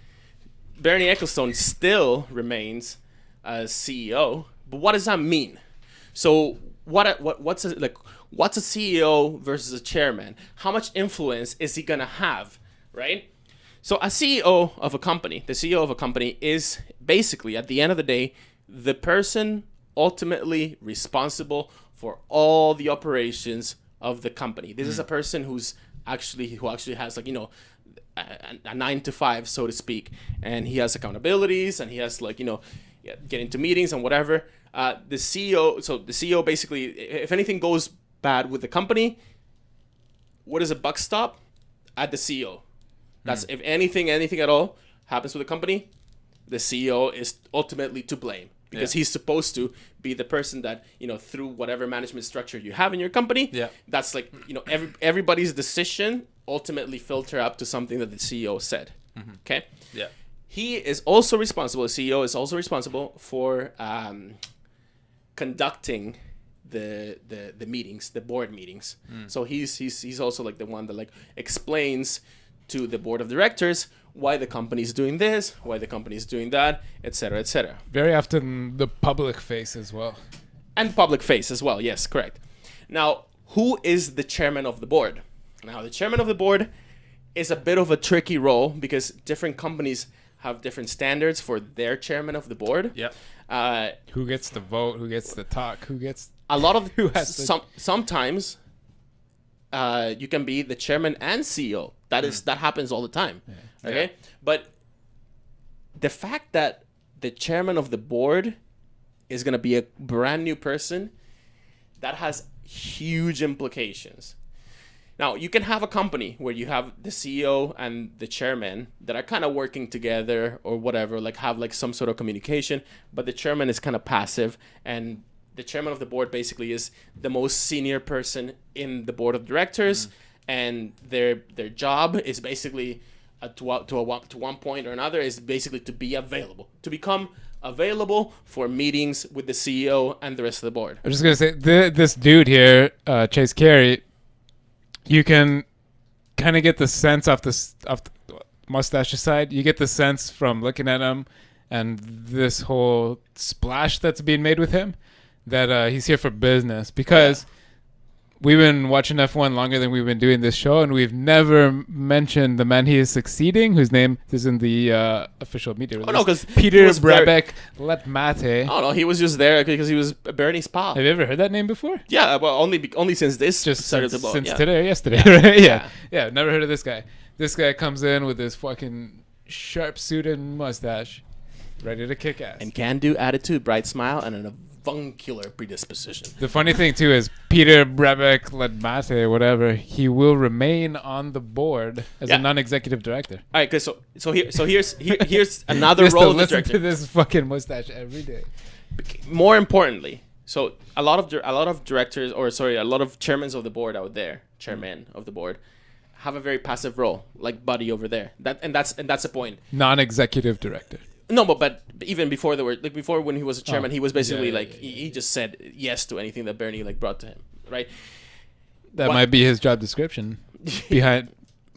Bernie Ecclestone still remains as CEO, but what does that mean? So what's a CEO versus a chairman? How much influence is he gonna have, right? So a CEO of a company, the CEO of a company is basically, at the end of the day, the person ultimately responsible for all the operations of the company. This is a person who actually has, like, a 9 to 5, so to speak, and he has accountabilities, and he has, like, get into meetings and whatever. The CEO basically, if anything goes bad with the company, where does the buck stop? At the CEO. That's if anything at all happens with the company, the CEO is ultimately to blame, because he's supposed to be the person that, through whatever management structure you have in your company, that's like, everybody's decision ultimately filter up to something that the CEO said. Okay? Yeah. He is also responsible, the CEO is also responsible for conducting the meetings, the board meetings. So he's also like the one that, like, explains to the board of directors why the company's doing this, why the company's doing that, etc., etc. Very often the public face as well. And public face as well, yes, correct. Now, who is the chairman of the board? Now, the chairman of the board is a bit of a tricky role, because different companies have different standards for their chairman of the board. Yep. Who gets the vote? Who gets the talk? Who gets... A lot of... sometimes you can be the chairman and CEO. That happens all the time. Yeah. Okay? Yeah. But the fact that the chairman of the board is going to be a brand new person, that has huge implications. Now, you can have a company where you have the CEO and the chairman that are kind of working together or whatever, like have like some sort of communication, but the chairman is kind of passive, and the chairman of the board basically is the most senior person in the board of directors, and their job is basically to one point or another is basically to be available, to become available for meetings with the CEO and the rest of the board. I'm just gonna say this dude here, Chase Carey, you can kind of get the sense off the mustache side. You get the sense from looking at him and this whole splash that's being made with him that he's here for business, because we've been watching F1 longer than we've been doing this show, and we've never mentioned the man he is succeeding, whose name is in the official media release. Oh, no, because Peter Brabeck Letmate. Oh, no, he was just there because he was Bernie's pal. Have you ever heard that name before? Yeah, well, only since this just started since, to blow. Since today or yesterday, right? Yeah, never heard of this guy. This guy comes in with his fucking sharp suit and mustache, ready to kick ass. And can-do attitude, bright smile, and an avuncular predisposition. The funny thing too is Peter Brabeck Letmate, whatever, he will remain on the board as a non-executive director. All right, so here's another role of the director. Listen to this fucking mustache every day. More importantly, so a lot of directors, or sorry, a lot of chairmen of the board out there, chairman of the board, have a very passive role, like Buddy over there. That's the point. Non-executive director. No, but even before before when he was a chairman, he was basically he just said yes to anything that Bernie brought to him, right? That might be his job description behind,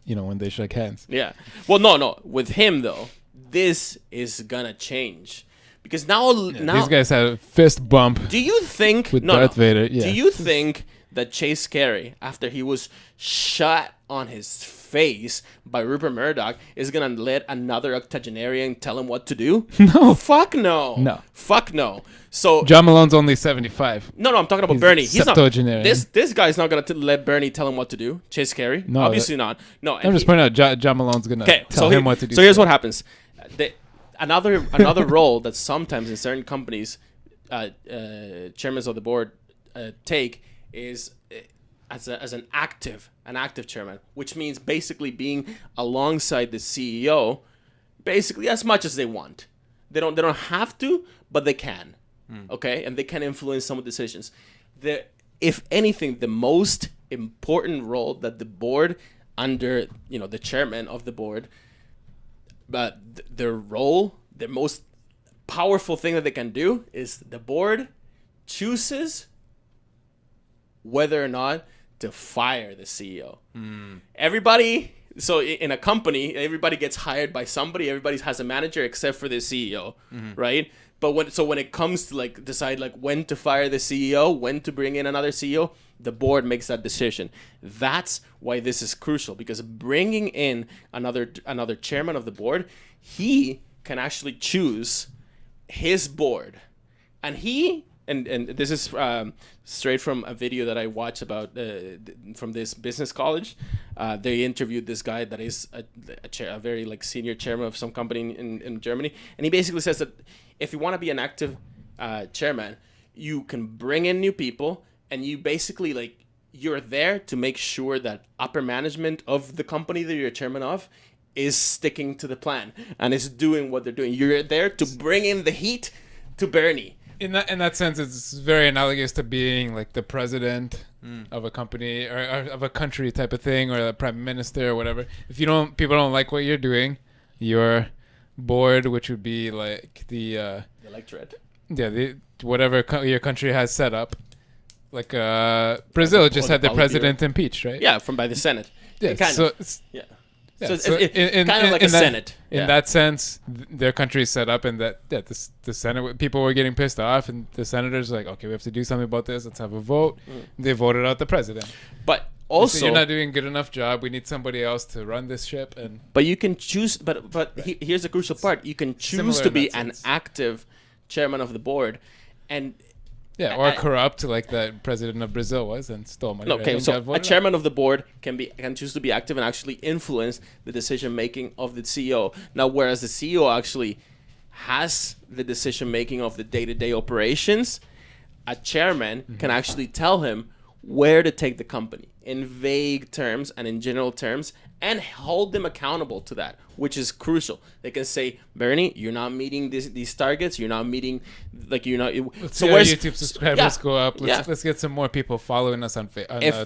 when they shake hands. Yeah. Well, no. With him though, this is gonna change, because now these guys have a fist bump. Do you think with Darth Vader? Yeah. Do you think that Chase Carey, after he was shot on his face by Rupert Murdoch, is gonna let another octogenarian tell him what to do? No. Fuck no. No. Fuck no. So John Malone's only 75. No, I'm talking about Bernie. He's not. Septuagenarian. This guy's not gonna let Bernie tell him what to do. Chase Carey, no, obviously not. No, I'm just pointing out John Malone's gonna tell him what to do. So here's what happens. Another role that sometimes in certain companies, chairmen of the board take is as an active chairman, which means basically being alongside the CEO, basically as much as they want. They don't have to, but they can. Okay, and they can influence some of the decisions. If anything, the most important role that the board, under the chairman of the board, but their role, the most powerful thing that they can do is the board chooses whether or not to fire the CEO. Everybody, so in a company, everybody gets hired by somebody. Everybody has a manager except for the CEO, right? But when it comes to like decide like when to fire the CEO, when to bring in another CEO, the board makes that decision. That's why this is crucial, because bringing in another chairman of the board, he can actually choose his board, and this is straight from a video that I watched about from this business college. They interviewed this guy that is a very like senior chairman of some company in Germany, and he basically says that if you want to be an active chairman, you can bring in new people, and you basically like you're there to make sure that upper management of the company that you're chairman of is sticking to the plan and is doing what they're doing. You're there to bring in the heat to Bernie. In that sense, it's very analogous to being like the president of a company or of a country type of thing, or the prime minister or whatever. If people don't like what you're doing, your board, which would be like the electorate, whatever your country has set up. Like Brazil just had the president impeached, right? Yeah, by the Senate. Yeah, so it's kind of like a Senate. In that sense, their country is set up, and the Senate people were getting pissed off, and the senators were like, okay, we have to do something about this. Let's have a vote. They voted out the president. But also, you're not doing a good enough job. We need somebody else to run this ship. But you can choose. But here's the crucial part: you can choose to be an active chairman of the board, and. Yeah, or corrupt like the president of Brazil was and stole money. Okay, right? So a chairman of the board can choose to be active and actually influence the decision making of the CEO. Now, whereas the CEO actually has the decision making of the day-to-day operations, a chairman can actually tell him where to take the company in vague terms and in general terms, and hold them accountable to that, which is crucial. They can say, Bernie, you're not meeting these targets. You're not meeting, like you're not. Let's see our YouTube subscribers go up. Let's get some more people following us on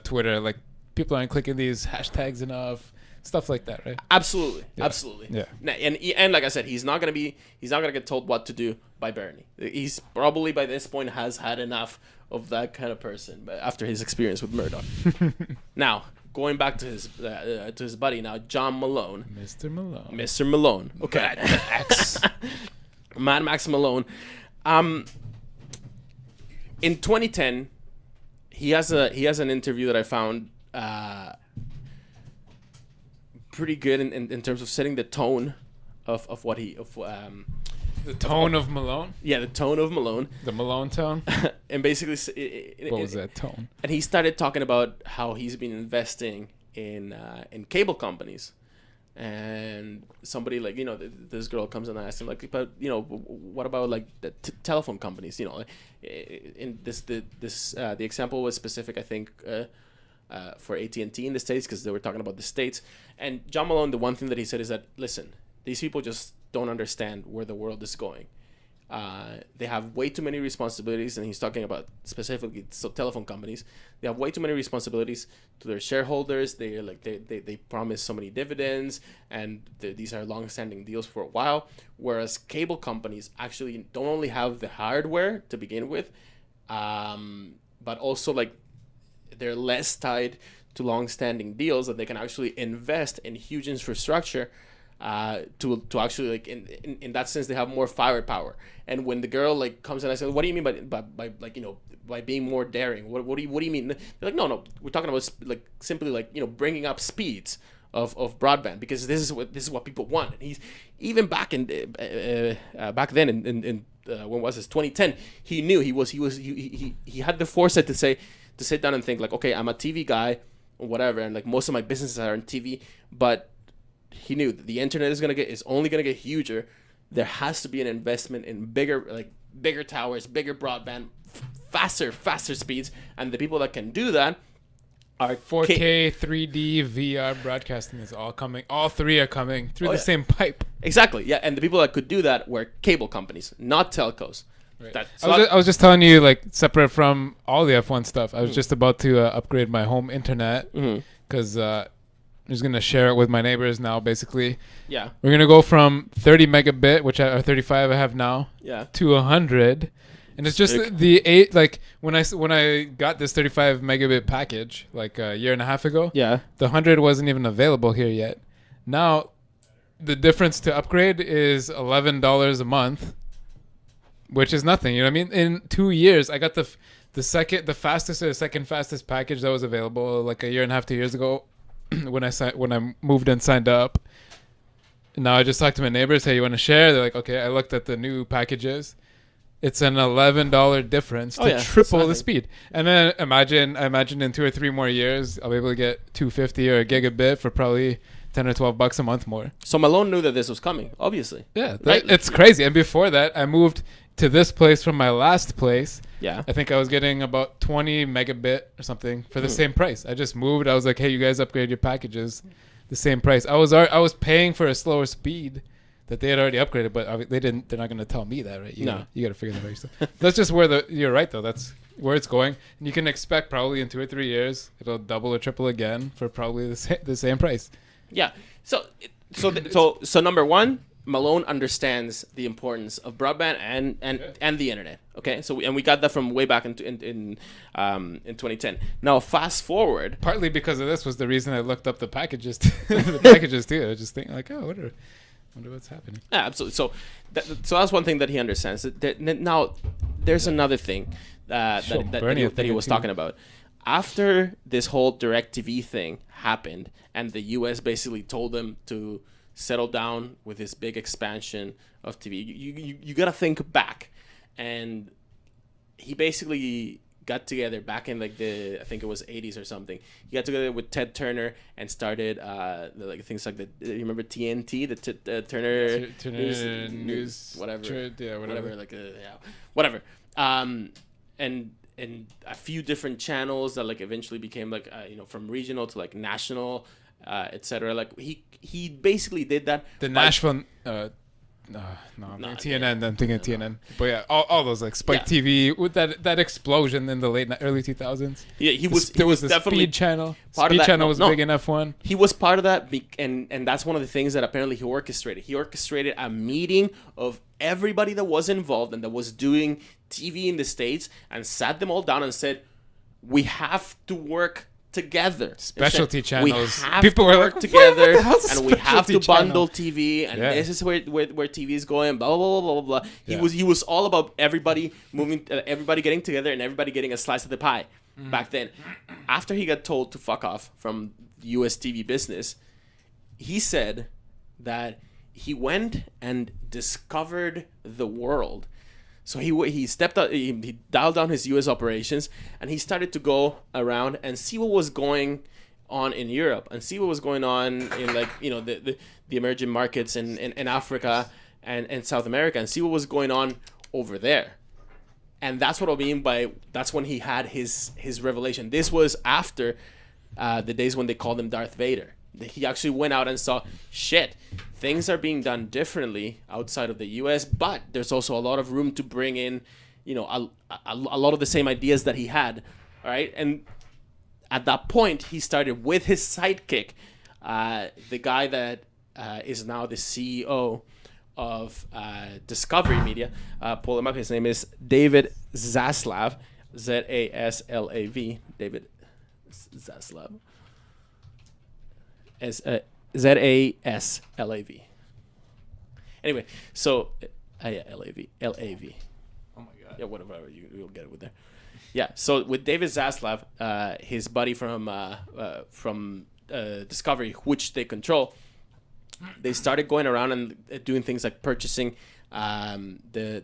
Twitter. Like people aren't clicking these hashtags enough, stuff like that, right? Absolutely. Yeah. And like I said, he's not gonna get told what to do by Bernie. He's probably by this point has had enough of that kind of person, but after his experience with Murdoch. Now. Going back to his buddy now, John Malone. Mr. Malone. Okay. Mad Max Malone. In 2010, he has an interview that I found pretty good in terms of setting the tone of what he the tone of Malone? Yeah, the tone of Malone. The Malone tone? And basically... what was that tone? And he started talking about how he's been investing in cable companies. And somebody like, this girl comes and asks him like, but, what about like the telephone companies? In the example was specific, I think, for AT&T in the States, because they were talking about the States. And John Malone, the one thing that he said is that, listen, these people just don't understand where the world is going. They have way too many responsibilities, and he's talking about specifically telephone companies. They have way too many responsibilities to their shareholders. They promise so many dividends, and these are long-standing deals for a while. Whereas cable companies actually don't only have the hardware to begin with, but also like they're less tied to long-standing deals, that they can actually invest in huge infrastructure. To actually like in that sense they have more firepower. And when the girl like comes and I say, what do you mean by like by being more daring? What do you mean? They're like, no, we're talking about like simply like bringing up speeds of broadband, because this is what people want. And he's even back then in when was this 2010, he knew he had the foresight to sit down and think like, okay, I'm a TV guy or whatever, and like most of my businesses are on TV, but he knew that the internet is only gonna get huger. There has to be an investment in bigger towers, bigger broadband, faster speeds, and the people that can do that are 4K, 3D, VR broadcasting is all coming. All three are coming through the same pipe. Exactly, yeah. And the people that could do that were cable companies, not telcos. Right. I was just telling you, like, separate from all the F1 stuff, I was just about to upgrade my home internet because I'm just going to share it with my neighbors now, basically. Yeah. We're going to go from 30 megabit, or 35 I have now, to 100. And it's just the 8, like when I got this 35 megabit package like a year and a half ago, the 100 wasn't even available here yet. Now the difference to upgrade is $11 a month, which is nothing. You know what I mean? In 2 years, I got the fastest or the second fastest package that was available like a year and a half, 2 years ago when I moved and signed up. Now I just talked to my neighbors. Hey, you want to share? They're like, okay. I looked at the new packages. It's an $11 difference to triple the speed. And then I imagine in 2 or 3 more years, I'll be able to get 250 or a gigabit for probably $10 or $12 a month more. So Malone knew that this was coming, obviously. Yeah, it's crazy. And before that, I moved to this place from my last place. Yeah. I think I was getting about 20 megabit or something for the same price. I just moved. I was like, hey, you guys upgrade your packages the same price. I was paying for a slower speed that they had already upgraded, but they're not going to tell me that, right? You got to figure that out yourself. That's just where you're right though. That's where it's going. And you can expect probably in 2 or 3 years, it'll double or triple again for probably the same price. Yeah. So number one, Malone understands the importance of broadband and the internet. Okay, so we got that from way back in 2010. Now fast forward. Partly because of this was the reason I looked up the packages. The packages too. I was just thinking like, oh, wonder what's happening. Yeah, absolutely. So that's one thing that he understands. Now there's another thing that he was talking about. After this whole DirecTV thing happened, and the U.S. basically told them to settle down with this big expansion of TV, you got to think back. And he basically got together back in like I think it was 80s or something. He got together with Ted Turner and started like things like you remember TNT, the Turner News whatever. Whatever. And a few different channels that like eventually became like from regional to like national, etc. Like he basically did that. The Nashville. I'm thinking TNN. I'm thinking TNN. But yeah, all those like Spike TV with that explosion in the early 2000s. Yeah, he was the definitely Speed Channel. Part Speed of that. Channel was big in F1. He was part of that, and that's one of the things that apparently he orchestrated. He orchestrated a meeting of everybody that was involved and that was doing TV in the States, and sat them all down and said, "We have to work together. Specialty channels. We have to work together, and we have to bundle TV, and this is where TV is going. Blah blah blah blah blah. He was all about everybody moving, everybody getting together, and everybody getting a slice of the pie. Back then, after he got told to fuck off from U.S. TV business, he said that he went and discovered the world. So he stepped out, he dialed down his U.S. operations, and he started to go around and see what was going on in Europe and see what was going on in the emerging markets in Africa and South America, and see what was going on over there. And that's what I mean by that's when he had his revelation. This was after the days when they called him Darth Vader. He actually went out and saw, shit, things are being done differently outside of the U.S., but there's also a lot of room to bring in, a lot of the same ideas that he had, all right? And at that point, he started with his sidekick, the guy that is now the CEO of Discovery Media. Pull him up. His name is David Zaslav, Zaslav, David Zaslav. Zaslav. Anyway, so Lav. Oh my god. Yeah, whatever. You'll get it with there. Yeah. So with David Zaslav, his buddy from Discovery, which they control, they started going around and doing things like purchasing the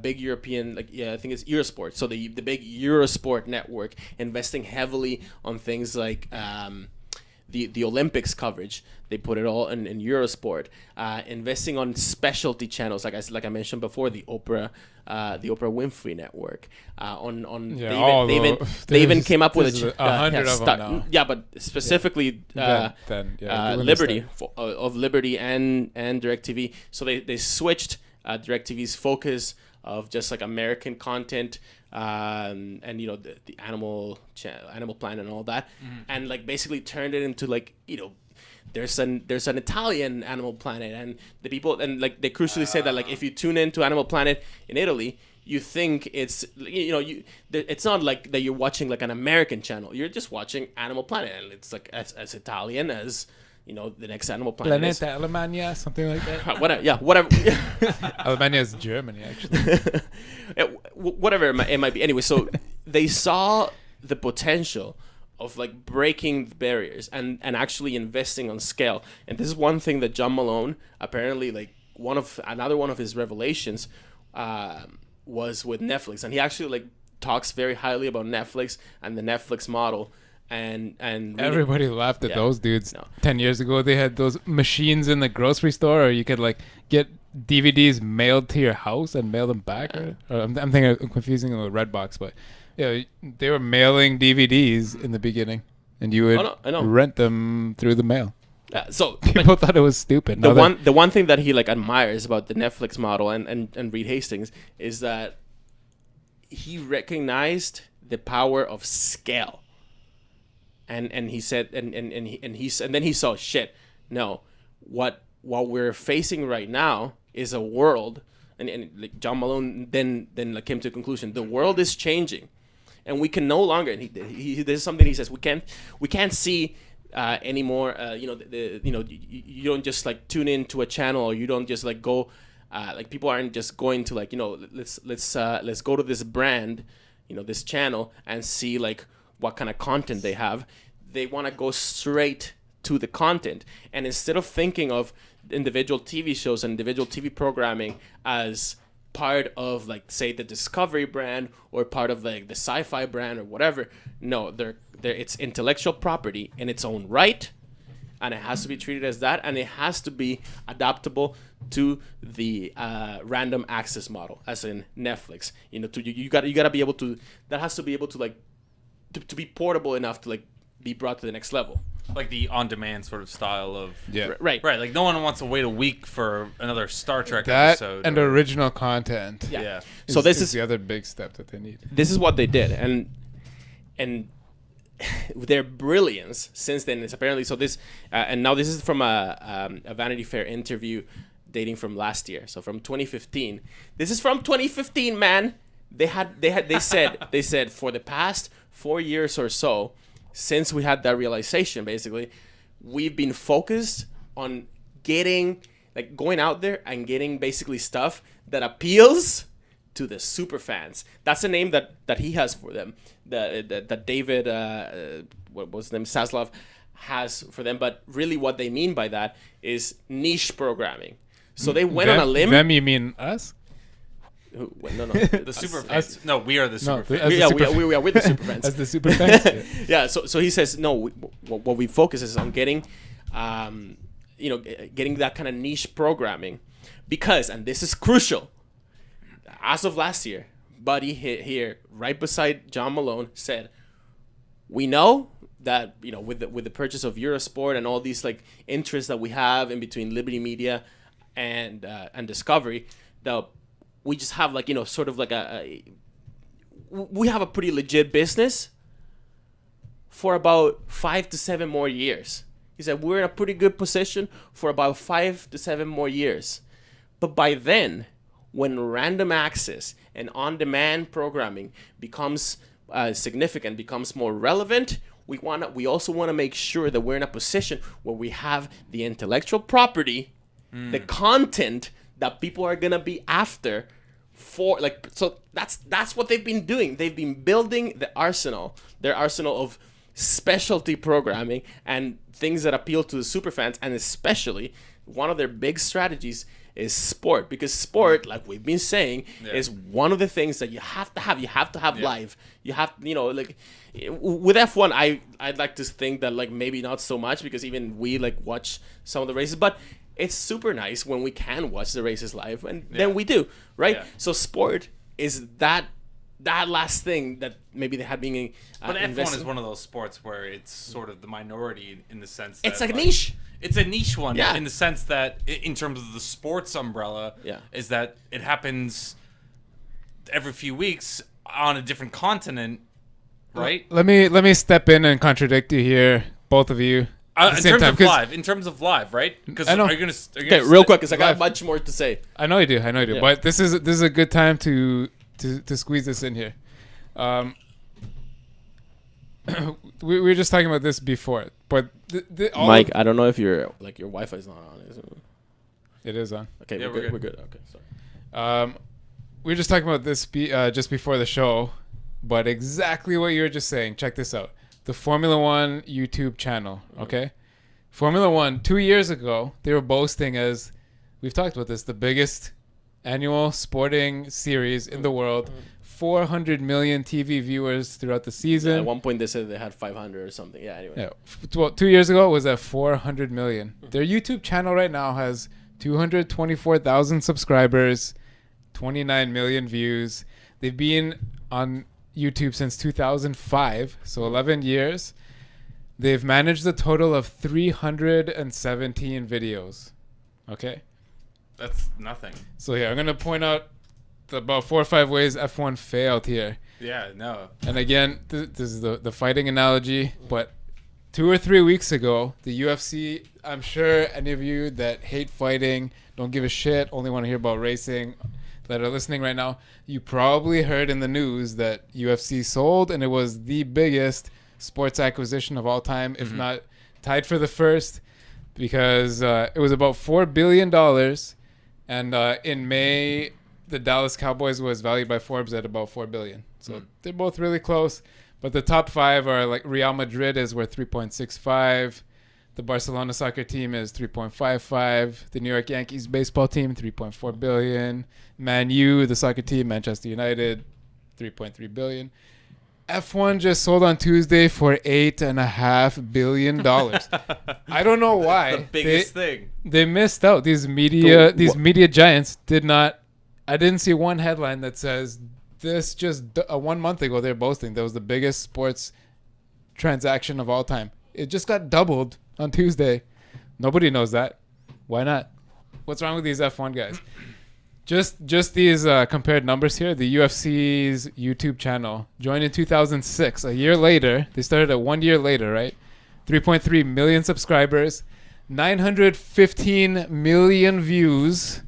big European, I think it's Eurosport. So the big Eurosport network, investing heavily on things like the Olympics coverage. They put it all in Eurosport. Investing on specialty channels, like I mentioned before, the Oprah Winfrey Network. They even came up with 100 of them now. Yeah, but specifically Liberty of Liberty and DirecTV. So they switched DirecTV's focus of just like American content and the Animal Planet and all that, and like basically turned it into like there's an Italian Animal Planet, and the people, and like they crucially say that like if you tune into Animal Planet in Italy, you think it's it's not like that you're watching like an American channel. You're just watching Animal Planet, and it's like as Italian as the next Animal Planet. Planeta Alemania, something like that. Whatever. Alemania is Germany, actually. Whatever it might be. Anyway, so they saw the potential of like breaking the barriers and actually investing on scale. And this is one thing that John Malone apparently, like another one of his revelations was with Netflix, and he actually like talks very highly about Netflix and the Netflix model. And everybody laughed at those dudes. 10 years ago, they had those machines in the grocery store, or you could like get DVDs mailed to your house and mail them back. I'm thinking I'm confusing them with Redbox, but they were mailing DVDs in the beginning, and you would rent them through the mail. So people thought it was stupid. The one thing that he like admires about the Netflix model and Reed Hastings is that he recognized the power of scale. And he said, and then he saw shit. No, what we're facing right now is a world, and like John Malone then like came to a conclusion. The world is changing, and we can no longer. And there's something he says we can't see anymore. You don't just like tune into a channel, or you don't just like go. Like people aren't just going to like let's go to this brand, this channel and see like what kind of content they have. They want to go straight to the content, and instead of thinking of individual TV shows and individual TV programming as part of like say the Discovery brand or part of like the Sci-Fi brand or whatever, no, it's intellectual property in its own right, and it has to be treated as that, and it has to be adaptable to the random access model, as in Netflix. You got to be able to. That has to be able to like to be portable enough to like be brought to the next level. Like the on-demand sort of style of right. Like no one wants to wait a week for another Star Trek episode and original content. Yeah. So this is the other big step that they need. This is what they did, and their brilliance since then is apparently so. This and now this is from a Vanity Fair interview dating from last year, so from 2015. This is from 2015, man. They said for the past 4 years or so, since we had that realization, basically, we've been focused on going out there and getting basically stuff that appeals to the super fans. That's the name that he has for them. That David, what was his name, Zaslav, has for them. But really, what they mean by that is niche programming. So they went on a limb. Them, you mean us? No. The super fans. No, we are the super fans. We're the super fans. As the super fans. Yeah. So he says no. What we focus is on getting, getting that kind of niche programming, because, and this is crucial. As of last year, Buddy here right beside John Malone said, we know that with the purchase of Eurosport and all these like interests that we have in between Liberty Media and Discovery, that we just have like sort of like we have a pretty legit business for about 5 to 7 more years. He said we're in a pretty good position for about 5 to 7 more years, but by then, when random access and on-demand programming becomes significant, becomes more relevant, we also want to make sure that we're in a position where we have the intellectual property, the content that people are gonna be after for like. So that's what they've been doing. They've been building their arsenal of specialty programming and things that appeal to the superfans, and especially one of their big strategies is sport, because sport, like we've been saying, is one of the things that you have to have. You have to have live. You have, like with F1, I'd like to think that like maybe not so much, because even we like watch some of the races, but it's super nice when we can watch the races live, and then we do, right? Yeah. So sport is that last thing that maybe they had been but F1 is one of those sports where it's sort of the minority in the sense that it's like a niche. It's a niche one in the sense that in terms of the sports umbrella is that it happens every few weeks on a different continent, right? Let me step in and contradict you here, both of you. In terms of live, right? Because real quick, because I got much more to say. I know you do. Yeah. But this is a good time to squeeze this in here. We were just talking about this before, but Mike, I don't know if your Wi-Fi's not on. Is it? It is on. Okay, yeah, we're good. Okay, sorry. We were just talking about this just before the show, but exactly what you were just saying. Check this out. The Formula One YouTube channel, okay? Formula One, 2 years ago, they were boasting as, we've talked about this, the biggest annual sporting series in the world. 400 million TV viewers throughout the season. Yeah, at one point, they said they had 500 or something. Yeah, anyway. Yeah. Well, 2 years ago, it was at 400 million. Their YouTube channel right now has 224,000 subscribers, 29 million views. They've been on YouTube since 2005, so 11 years. They've managed a total of 317 videos. Okay? That's nothing. So here, I'm going to point out about 4 or 5 ways F1 failed here. Yeah, no. And again, this is the fighting analogy, but 2 or 3 weeks ago, the UFC, I'm sure any of you that hate fighting, don't give a shit, only want to hear about racing, that are listening right now, you probably heard in the news that UFC sold, and it was the biggest sports acquisition of all time, if not tied for the first, because it was about $4 billion. And in May, the Dallas Cowboys was valued by Forbes at about $4 billion. So they're both really close. But the top 5 are like Real Madrid is worth 3.65. The Barcelona soccer team is 3.55. The New York Yankees baseball team, 3.4 billion. Man U, the soccer team, Manchester United, 3.3 billion. F1 just sold on Tuesday for $8.5 billion. I don't know why. That's the biggest thing. They missed out. These media giants did not. I didn't see one headline that says this just 1 month ago. They're boasting that was the biggest sports transaction of all time. It just got doubled on Tuesday. Nobody knows that. Why not? What's wrong with these F1 guys? Just these compared numbers here. The UFC's YouTube channel joined in 2006. A year later, they started at 1 year later, right? 3.3 million subscribers, 915 million views,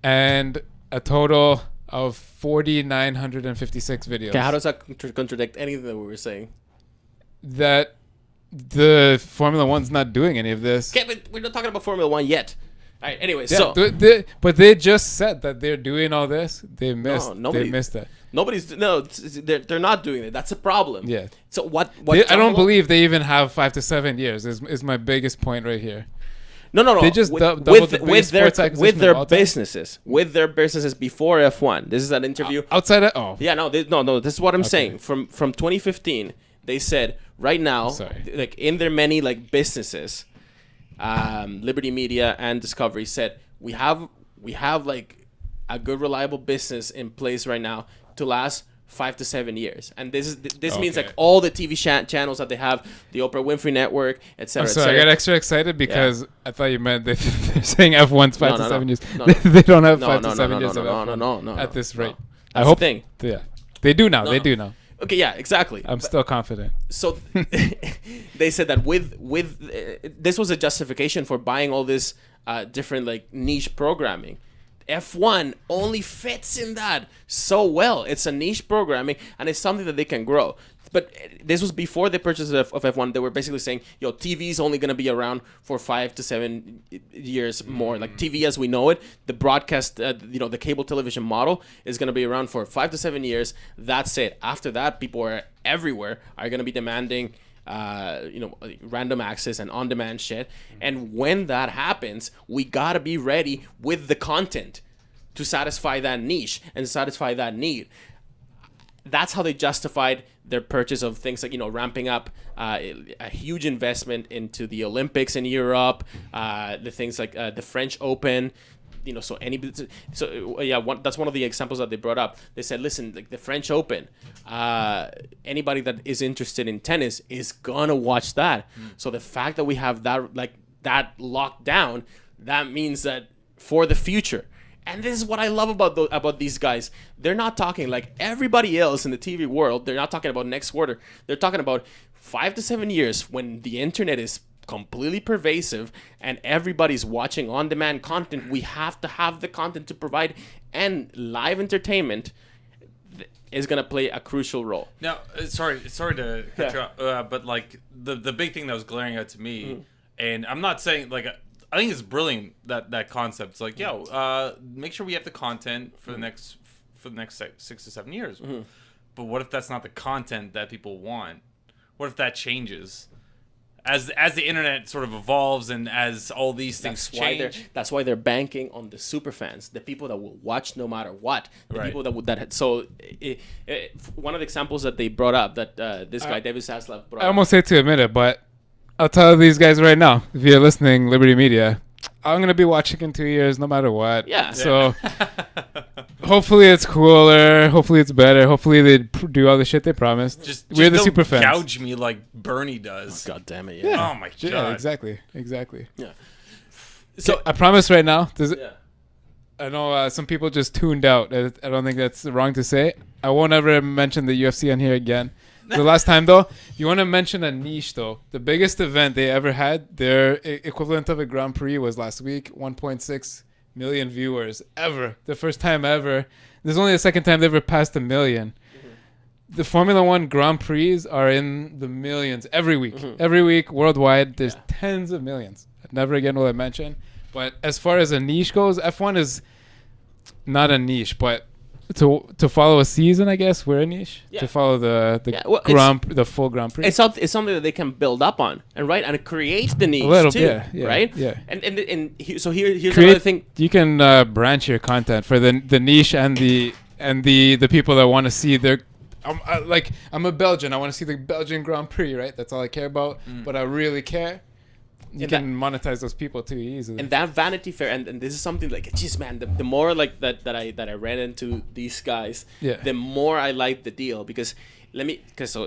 and a total of 4,956 videos. Okay, how does that contradict anything that we were saying? That the Formula One's not doing any of this. Okay, but we're not talking about Formula One yet. All right, anyway, yeah, so... but they just said that they're doing all this. They missed that. They're not doing it. That's a problem. Yeah. So what I don't believe they even have 5 to 7 years is my biggest point right here. No. They just with their businesses before F1. This is an interview. Outside of Yeah, no. This is what I'm saying. From 2015, they said right now, like in their many like businesses, Liberty Media and Discovery said we have like a good reliable business in place right now to last 5 to 7 years, and this means like all the TV channels that they have, the Oprah Winfrey Network, etc. So I got extra excited because I thought you meant they're saying F1's 5 to 7 years. They don't have 5 to 7 years of F1 at this rate. I hope the thing. Yeah, they do now. They do now. Okay, yeah, exactly. I'm still confident. So they said that with this was a justification for buying all this different like niche programming. F1 only fits in that so well. It's a niche programming, and it's something that they can grow. But this was before the purchase of F1. They were basically saying, TV is only going to be around for 5 to 7 years more. Like TV as we know it, the broadcast, the cable television model is going to be around for 5 to 7 years. That's it. After that, people are everywhere are going to be demanding random access and on-demand shit. And when that happens, we gotta be ready with the content to satisfy that niche and satisfy that need. That's how they justified their purchase of things like ramping up a huge investment into the Olympics in Europe, the things like the French Open. That's one of the examples that they brought up. They said, listen, like the French Open, anybody that is interested in tennis is gonna watch that. So the fact that we have that locked down, that means that for the future, And this is what I love about these guys. They're not talking like everybody else in the TV world. They're not talking about next quarter. They're talking about 5 to 7 years when the internet is completely pervasive and everybody's watching on-demand content. We have to have the content to provide, and live entertainment is going to play a crucial role. Now, sorry to cut you off, but like the big thing that was glaring out to me, and I'm not saying like I think it's brilliant that concept. It's like, make sure we have the content for the next 6 to 7 years. But what if that's not the content that people want? What if that changes? As the internet sort of evolves and as all these things change. That's why they're banking on the super fans, the people that will watch no matter what. The people one of the examples that they brought up that this guy David Zaslav brought up. I almost hate to admit it, but I'll tell these guys right now, if you're listening, Liberty Media, I'm going to be watching in 2 years no matter what. Yeah. So hopefully it's cooler. Hopefully it's better. Hopefully they do all the shit they promised. We're the super fans. Gouge me like Bernie does. Oh, God damn it. Yeah. Oh, my God. Yeah, exactly. Yeah. So I promise right now, I know some people just tuned out. I don't think that's wrong to say. I won't ever mention the UFC on here again. The last time, though, if you want to mention a niche, though, the biggest event they ever had, their equivalent of a Grand Prix was last week, 1.6 million viewers ever. The first time ever. There's only the second time they ever passed 1 million. The Formula One Grand Prix are in the millions every week. Every week, worldwide, there's tens of millions. Never again will I mention. But as far as a niche goes, F1 is not a niche, but to follow a season, I guess we're a niche. Yeah. To follow the full Grand Prix. It's something that they can build up on, and create the niche a little, too, yeah, right? Yeah. So here's another thing. You can branch your content for the niche and the people that want to see their. I'm a Belgian. I want to see the Belgian Grand Prix, right? That's all I care about. But I really care. You can monetize those people too easily. And that Vanity Fair, and this is something like, geez, man, the more like that I ran into these guys, the more I liked the deal because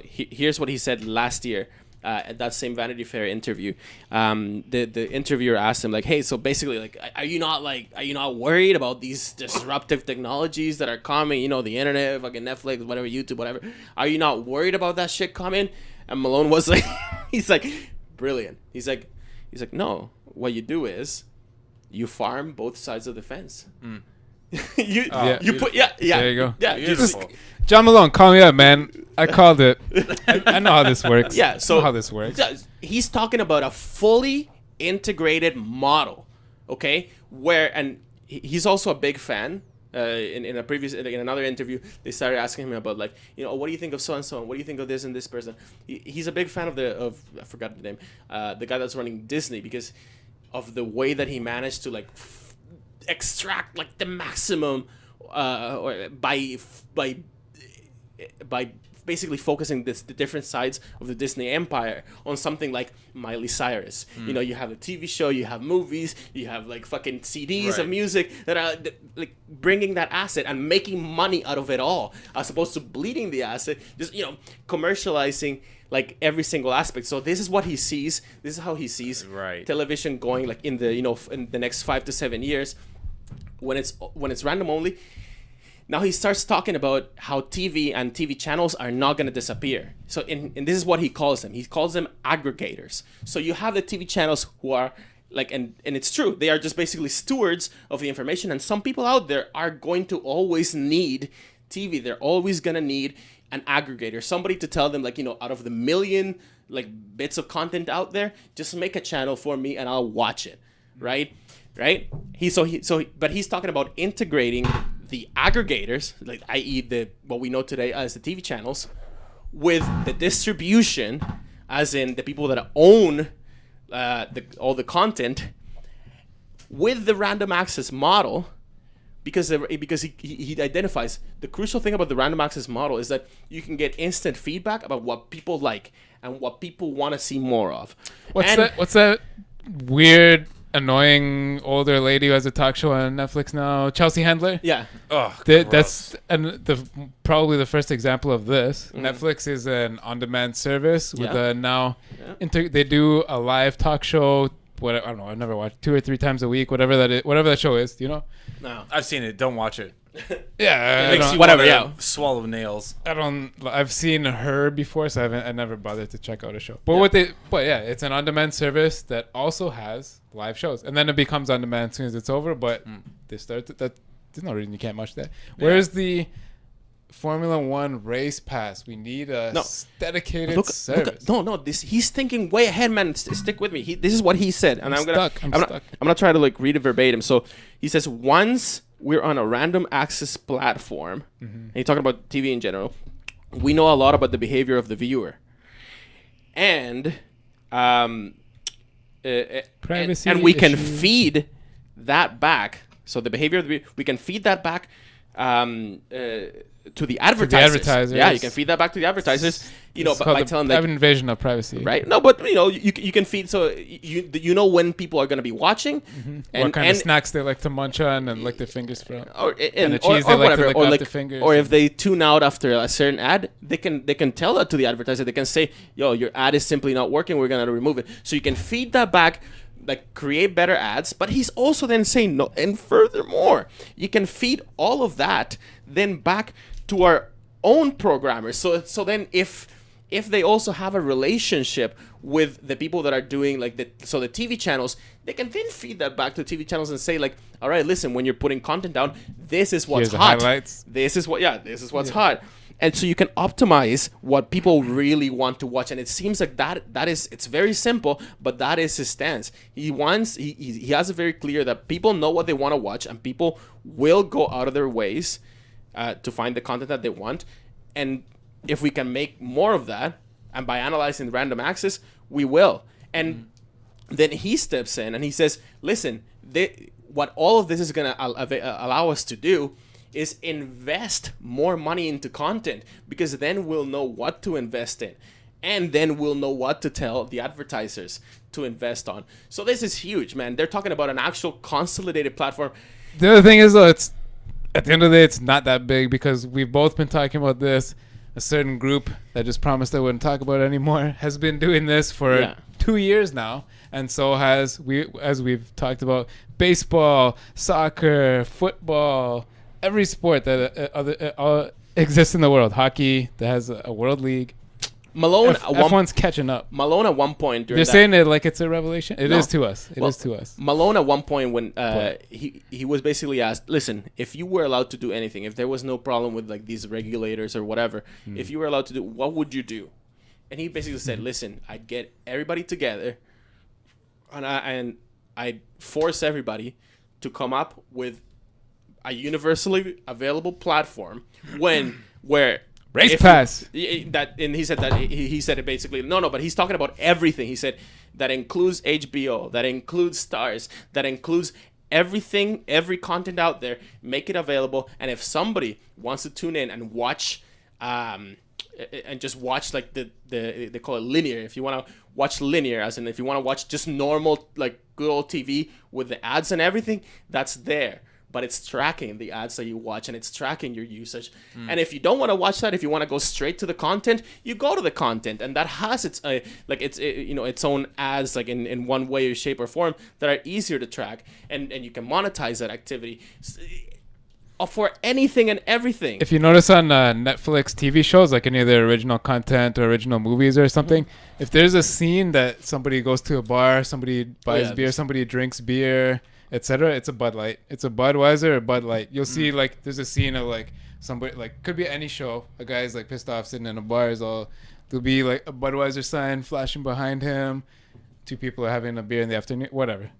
here's what he said last year at that same Vanity Fair interview. The interviewer asked him like, hey, so basically like, are you not worried about these disruptive technologies that are coming? You know, the internet, fucking Netflix, whatever, YouTube, whatever. Are you not worried about that shit coming? And Malone was like, he's like, brilliant. He's like, no, what you do is you farm both sides of the fence. You put there you go. Yeah, John Malone, call me up, man. I called it. I know how this works. Yeah, so I know how this works. He's talking about a fully integrated model, okay? And he's also a big fan. In another interview, they started asking him about like, you know, what do you think of so and so, and what do you think of this and this person? He's a big fan of I forgot the name, the guy that's running Disney, because of the way that he managed to like extract like the maximum by basically focusing the different sides of the Disney empire on something like Miley Cyrus. You know, you have a TV show, you have movies, you have like fucking CDs of music that are like bringing that asset and making money out of it all, as opposed to bleeding the asset, just, you know, commercializing like every single aspect. So this is what he sees. This is how he sees television going like in the next 5 to 7 years when it's random only. Now he starts talking about how TV and TV channels are not going to disappear. So and this is what he calls them. He calls them aggregators. So you have the TV channels who are like, and it's true, they are just basically stewards of the information. And some people out there are going to always need TV. They're always going to need an aggregator, somebody to tell them like, you know, out of the million like bits of content out there, just make a channel for me and I'll watch it, right? But he's talking about integrating the aggregators, like i.e. what we know today as the TV channels, with the distribution, as in the people that own all the content, with the random access model, because he identifies the crucial thing about the random access model is that you can get instant feedback about what people like and what people want to see more of. What's that weird, annoying older lady who has a talk show on Netflix now, Chelsea Handler? Yeah. Oh, that's probably the first example of this. Netflix is an on-demand service with they do a live talk show what I don't know. I've never watched 2 or 3 times a week, whatever that show is. Do you know? No, I've seen it. Don't watch it. Yeah, It makes you whatever, wanna yeah. swallow nails. I've seen her before, so I never bothered to check out a show. But Yeah. it's an on-demand service that also has live shows, and then it becomes on-demand as soon as it's over. But they start that. There's no reason you can't watch that. Where's the Formula One race pass? We need a dedicated service. He's thinking way ahead, man. Stick with me. This is what he said, and I'm stuck. gonna try to like read it verbatim. So he says, once we're on a random access platform, and he's talking about TV in general, we know a lot about the behavior of the viewer, and Privacy and we can issues. feed that back. So the behavior of the viewer, we can feed that back. To the advertisers. Yeah, you can feed that back to the advertisers. By telling them invasion of privacy. Right? No, but you can feed, so you know when people are going to be watching, and what kind of snacks they like to munch on and lick their fingers from, or whatever, or if they tune out after a certain ad, they can tell that to the advertiser. They can say, "Yo, your ad is simply not working. We're going to remove it." So you can feed that back. Like create better ads, but he's also then saying no, and furthermore, you can feed all of that then back to our own programmers. So then if they also have a relationship with the people that are doing the TV channels, they can then feed that back to TV channels and say like, all right, listen, when you're putting content down, this is what's hot. Highlights. This is what's hot. And so you can optimize what people really want to watch. And it seems like it's very simple, but that is his stance. He has it very clear that people know what they want to watch, and people will go out of their ways to find the content that they want. And if we can make more of that, and by analyzing random access, we will. And then he steps in and he says, listen, what all of this is going to allow us to do is invest more money into content, because then we'll know what to invest in, and then we'll know what to tell the advertisers to invest on. So this is huge, man. They're talking about an actual consolidated platform. The other thing is, though, it's at the end of the day, it's not that big, because we've both been talking about this. A certain group that just promised they wouldn't talk about it anymore has been doing this for 2 years now, and so as we've talked about, baseball, soccer, football, every sport that exists in the world. Hockey that has a world league. Malone, F1's catching up. Malone at one point they're saying it like it's a revelation. It is to us. It is to us. Malone at one point when he was basically asked, listen, if you were allowed to do anything, if there was no problem with like these regulators or whatever, if you were allowed to do, what would you do? And he basically said, listen, I'd get everybody together, and I'd force everybody to come up with a universally available platform where race pass and he said that he said it basically but he's talking about everything. He said that includes HBO, that includes Stars, that includes everything, every content out there, make it available. And if somebody wants to tune in and watch and just watch like they call it linear, if you want to watch linear, as in if you want to watch just normal like good old TV with the ads and everything, that's there. But it's tracking the ads that you watch, and it's tracking your usage. And if you don't want to watch that, if you want to go straight to the content, you go to the content, and that has its its own ads, like in one way or shape or form, that are easier to track, and you can monetize that activity for anything and everything. If you notice on Netflix TV shows, like any of their original content or original movies or something, if there's a scene that somebody goes to a bar, somebody buys beer, somebody drinks beer, etc., it's a Bud Light. It's a Budweiser or Bud Light. You'll see like there's a scene of like somebody, like could be any show. A guy's like pissed off sitting in a bar. There'll be like a Budweiser sign flashing behind him. 2 people are having a beer in the afternoon. Whatever.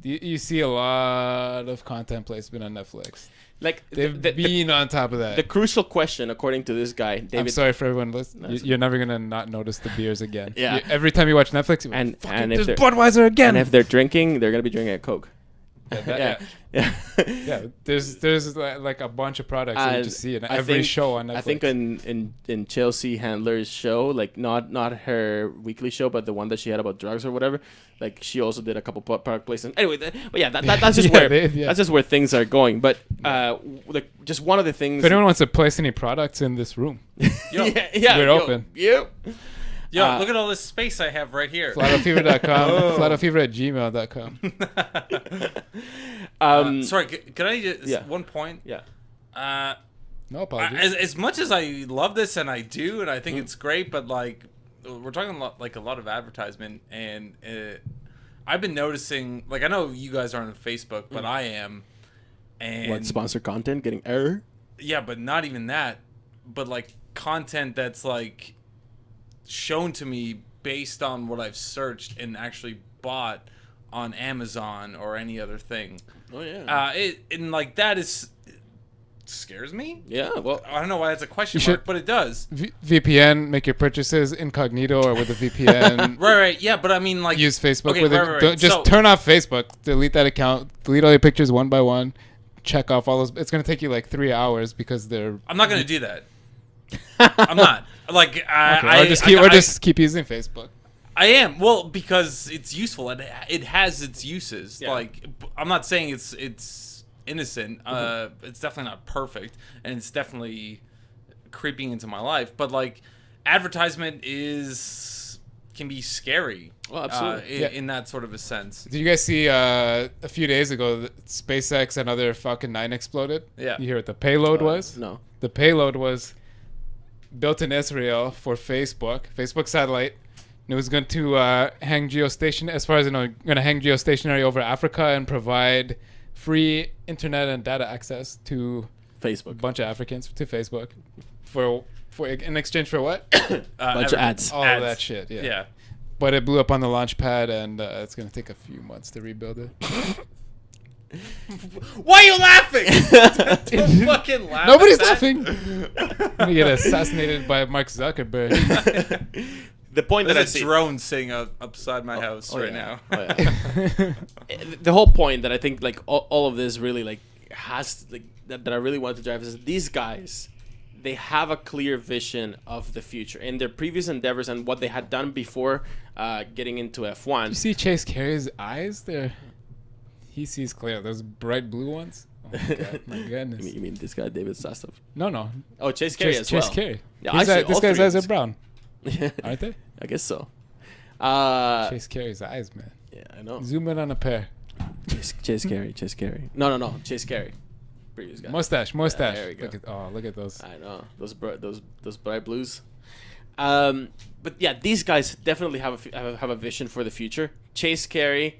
You see a lot of content placement on Netflix. Like they've been on top of that. The crucial question, according to this guy, David. I'm sorry for everyone listening. You're never gonna not notice the beers again. Yeah. Every time you watch Netflix, and if there's Budweiser again. And if they're drinking, they're gonna be drinking a Coke. Yeah. There's like a bunch of products that you just see in every show on Netflix. I think in Chelsea Handler's show, like not her weekly show, but the one that she had about drugs or whatever, like she also did a couple product placements. Anyway, that's just that's just where things are going. But like just one of the things. If anyone wants to place any products in this room, we're open. Yep. Yo, look at all this space I have right here. FlatoFever.com. FlatoFever@gmail.com. Sorry, could I just one point? Yeah. No apologies. As much as I love this and I do, and I think it's great, but like we're talking a lot of advertisement, and I've been noticing, like, I know you guys aren't on Facebook, but I am. And what, sponsored content getting error? Yeah, but not even that. But like content that's like shown to me based on what I've searched and actually bought on Amazon or any other thing. Oh yeah. And like that is scares me. Yeah. Well, I don't know why that's a question mark, but it does. VPN, make your purchases incognito or with a VPN. Right. Yeah, but I mean, like, use Facebook okay, with it. Right. Just turn off Facebook. Delete that account. Delete all your pictures one by one. Check off all those. It's gonna take you like 3 hours because they're. I'm not gonna do that. I'm not. Like, just keep using Facebook. I am. Well, because it's useful and it has its uses. Yeah. Like, I'm not saying it's innocent. It's definitely not perfect, and it's definitely creeping into my life. But like, advertisement can be scary. Well, absolutely. In that sort of a sense. Did you guys see a few days ago that SpaceX and other Falcon 9 exploded? Yeah. You hear what the payload was? No. The payload was built in Israel for Facebook satellite. And it was going to hang geostation, as far as I know, going to hang geostationary over Africa and provide free internet and data access to Facebook. A bunch of Africans to Facebook for in exchange for what? Bunch of ads. All of that shit. Yeah. But it blew up on the launch pad, and it's going to take a few months to rebuild it. Why are you laughing? Don't fucking laugh. Nobody's laughing. I'm going to get assassinated by Mark Zuckerberg. The point There's that I a see, drone sitting upside my house right now. Oh, yeah. The whole point that I think, like, all of this really, like, has, like, that I really want to drive is these guys, they have a clear vision of the future in their previous endeavors and what they had done before getting into F1. You see Chase Carey's eyes there? He sees clear. Those bright blue ones. Oh my god! My goodness. You mean this guy, David Sastov? No. Oh, Chase Carey as well. Chase Carey. Yeah, this guy's eyes are brown. Aren't they? I guess so. Chase Carey's eyes, man. Yeah, I know. Zoom in on a pair. Chase Carey. No. Chase Carey. Previous guy. Mustache. There we go. Look at those. I know those bright blues. But yeah, these guys definitely have a vision for the future. Chase Carey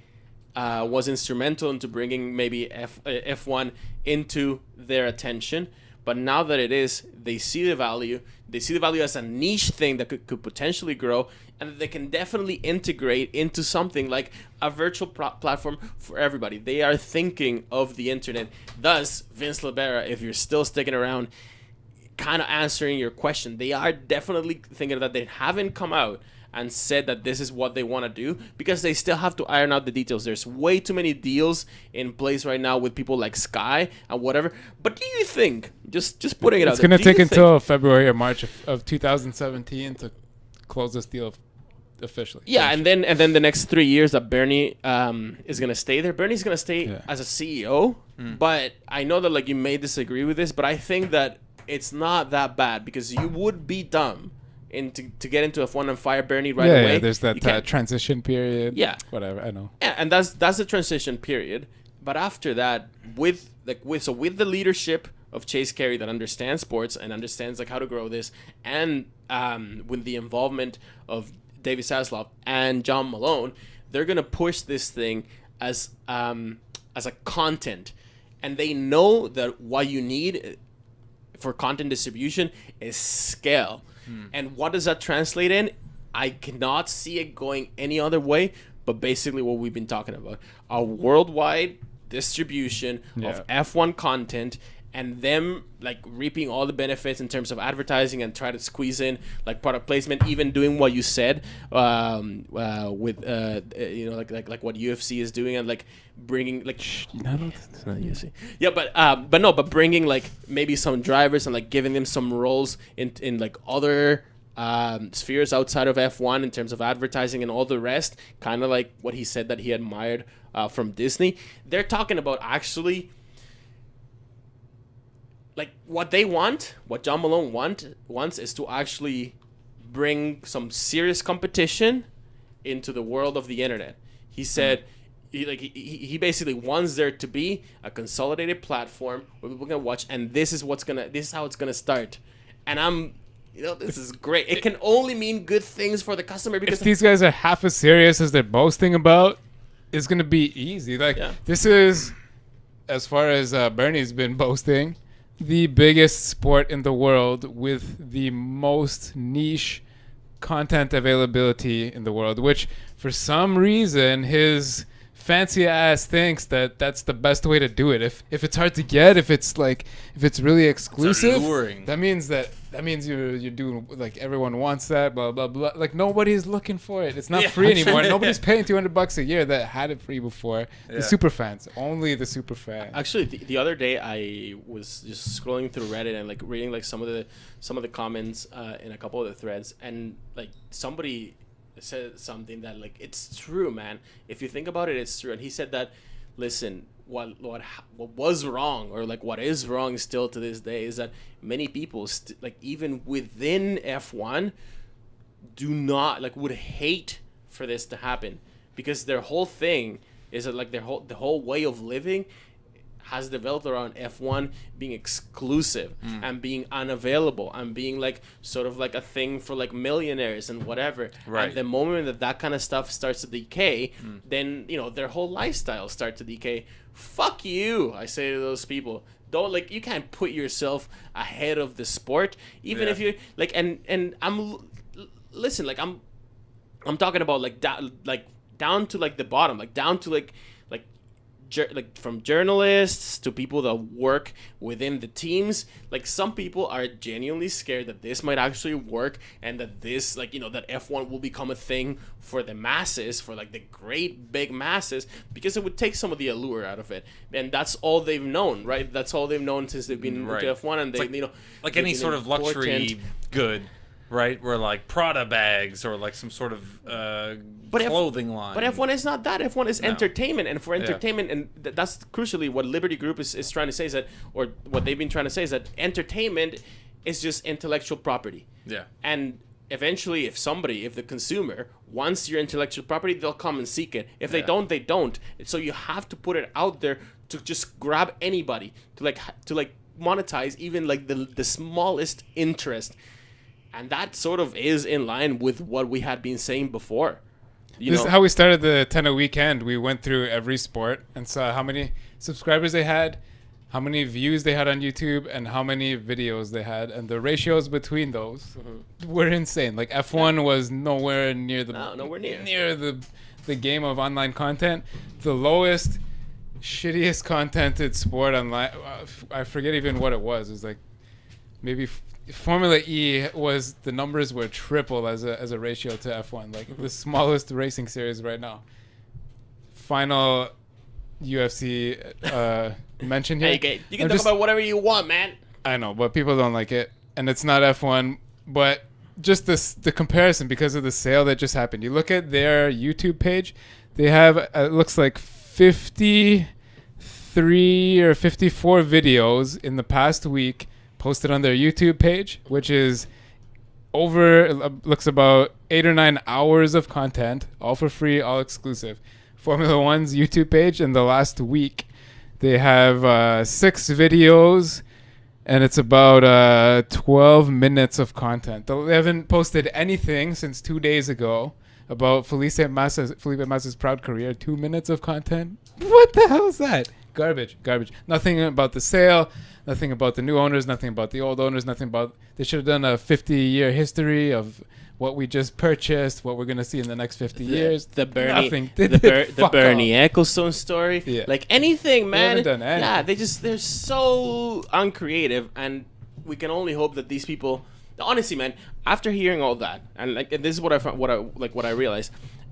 was instrumental into bringing maybe F1 into their attention. But now that it is, they see the value. They see the value as a niche thing that could potentially grow, and that they can definitely integrate into something like a virtual platform for everybody. They are thinking of the internet. Thus, Vince Libera, if you're still sticking around, kind of answering your question. They are definitely thinking that they haven't come out and said that this is what they want to do, because they still have to iron out the details. There's way too many deals in place right now with people like Sky and whatever. But do you think, just putting it out there, it's going to take until February or March of 2017 to close this deal officially? Yeah, and then the next 3 years that Bernie is going to stay there. Bernie's going to stay as a CEO, but I know that, like, you may disagree with this, but I think that it's not that bad, because you would be dumb to get into F1 and fire Bernie right away. Yeah, there's that transition period. Yeah, whatever, I know. Yeah, and that's the transition period. But after that, with the leadership of Chase Carey that understands sports and understands, like, how to grow this, and with the involvement of David Zaslav and John Malone, they're gonna push this thing as a content, and they know that what you need for content distribution is scale. And what does that translate in? I cannot see it going any other way, but basically what we've been talking about. A worldwide distribution of F1 content, and them, like, reaping all the benefits in terms of advertising and try to squeeze in, like, product placement, even doing what you said with like what UFC is doing, and, like, bringing, like, it's not UFC. Yeah, but bringing, like, maybe some drivers and, like, giving them some roles in like other spheres outside of F1 in terms of advertising and all the rest, kind of like what he said that he admired from Disney. They're talking about actually, like, what they want, what John Malone wants is to actually bring some serious competition into the world of the internet. He said, he basically wants there to be a consolidated platform where people can watch, and this is how it's gonna start. And this is great. It can only mean good things for the customer, because if these guys are half as serious as they're boasting about, it's gonna be easy. This is, as far as Bernie's been boasting, the biggest sport in the world with the most niche content availability in the world, which for some reason his fancy ass thinks that that's the best way to do it. If it's hard to get, if it's really exclusive, that means you're doing, like, everyone wants that, blah blah blah. Like, nobody's looking for it. It's not free anymore. Nobody's paying $200 a year that had it free before. The super fans, only the super fans. Actually, the other day I was just scrolling through Reddit and like reading like some of the comments in a couple of the threads, and like somebody said something that, like, it's true, man. If you think about it, it's true. And he said that, listen, what was wrong, or like what is wrong still to this day, is that many people like even within F1 do not would hate for this to happen, because their whole thing is that like the whole way of living has developed around F1 being exclusive and being unavailable and being like sort of like a thing for like millionaires and whatever. Right. And the moment that kind of stuff starts to decay, then their whole lifestyle starts to decay. Fuck you, I say to those people. Don't you can't put yourself ahead of the sport, even if you like. And listen, like I'm talking about down to like the bottom, like down to like from journalists to people that work within the teams. Like, some people are genuinely scared that this might actually work, and that this that F1 will become a thing for the masses, for like the great big masses, because it would take some of the allure out of it. And that's all they've known, right? That's all they've known since they've been into F1, and they like any sort of luxury good. Right, where like Prada bags or like some sort of clothing line. But F1 is not that. F1 is entertainment, and for entertainment, and that's crucially what Liberty Group is trying to say, is that, or what they've been trying to say, is that entertainment is just intellectual property. Yeah. And eventually, if the consumer wants your intellectual property, they'll come and seek it. If they don't, they don't. So you have to put it out there to just grab anybody to monetize even like the smallest interest. And that sort of is in line with what we had been saying before. This is how we started the 10 a weekend. We went through every sport and saw how many subscribers they had, how many views they had on YouTube, and how many videos they had. And the ratios between those were insane. Like, F1 was nowhere near the game of online content. The lowest, shittiest contented sport online, I forget even what it was. It was like maybe Formula E was, the numbers were triple as a ratio to F1, like the smallest racing series right now. Final UFC mention here. Hey, you can talk about whatever you want, man. I know, but people don't like it, and it's not F1. But just the comparison, because of the sale that just happened. You look at their YouTube page; they have it looks like 53 or 54 videos in the past week posted on their YouTube page, which is looks about 8 or 9 hours of content, all for free, all exclusive. Formula 1's YouTube page, in the last week, they have 6 videos, and it's about 12 minutes of content. They haven't posted anything since 2 days ago about Felipe Massa's proud career. 2 minutes of content? What the hell is that? Garbage. Nothing about the sale, nothing about the new owners, nothing about the old owners, nothing about... They should have done a 50-year history of what we just purchased, what we're going to see in the next 50 years. The Bernie Ecclestone story. Yeah. Like, anything, man. They haven't done anything. Yeah, they're so uncreative, and we can only hope that these people... Honestly, man, after hearing all that, and this is what I realized,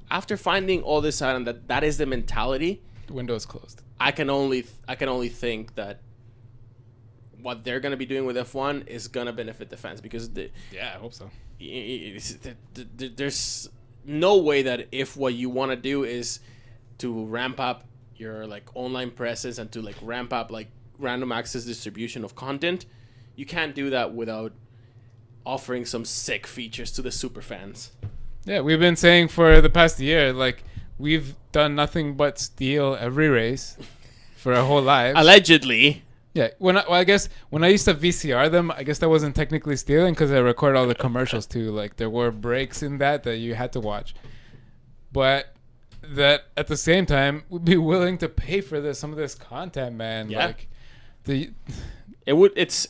after finding all this out, and that is the mentality... The window is closed. I can only think that what they're going to be doing with F1 is going to benefit the fans, because I hope so. There's no way that if what you want to do is to ramp up your like online presence and to like ramp up like random access distribution of content, you can't do that without offering some sick features to the super fans. Yeah, we've been saying for the past year, like, we've done nothing but steal every race for our whole lives. Allegedly. Yeah, I guess when I used to VCR them, I guess that wasn't technically stealing because I recorded all the commercials too. Like, there were breaks in that you had to watch. But that at the same time, would be willing to pay for some of this content, man. Yeah. Like, It's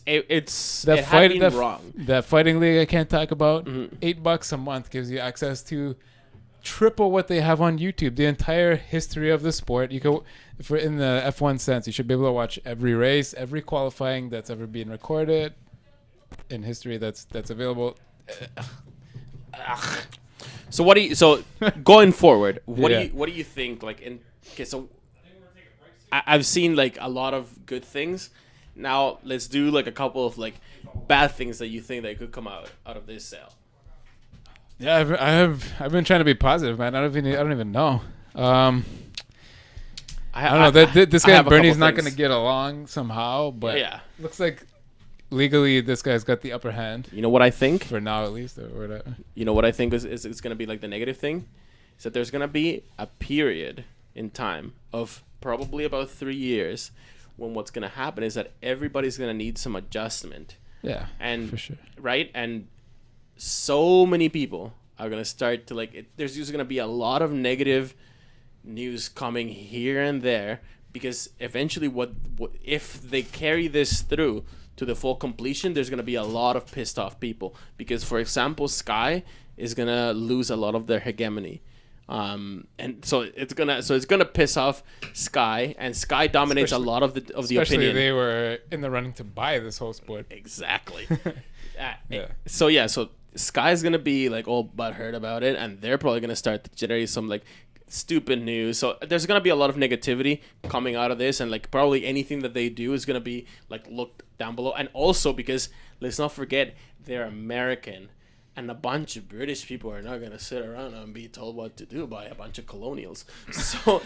wrong. That fighting league I can't talk about. $8 a month gives you access to triple what they have on YouTube. The entire history of the sport. You go for in the F1 sense. You should be able to watch every race, every qualifying that's ever been recorded in history that's available. So going forward, what do you think? Like, so I've seen like a lot of good things. Now let's do like a couple of like bad things that you think that could come out of this sale. Yeah, I've been trying to be positive, man. I don't even know. I don't know. This guy Bernie's not going to get along somehow, but looks like legally this guy's got the upper hand. You know what I think? For now, at least, or whatever. You know what I think is going to be like the negative thing? Is that there's going to be a period in time of probably about 3 years when what's going to happen is that everybody's going to need some adjustment. Yeah, and for sure. Right? And so many people are going to start to there's usually going to be a lot of negative news coming here and there because eventually what if they carry this through to the full completion, there's going to be a lot of pissed off people because, for example, Sky is going to lose a lot of their hegemony. And so it's gonna piss off Sky, and Sky dominates a lot of the opinion. Especially they were in the running to buy this whole sport. Exactly. So Sky's gonna be like all butthurt about it, and they're probably gonna start to generate some like stupid news. So there's gonna be a lot of negativity coming out of this, and like probably anything that they do is gonna be like looked down below. And also because let's not forget they're American. And a bunch of British people are not going to sit around and be told what to do by a bunch of colonials. So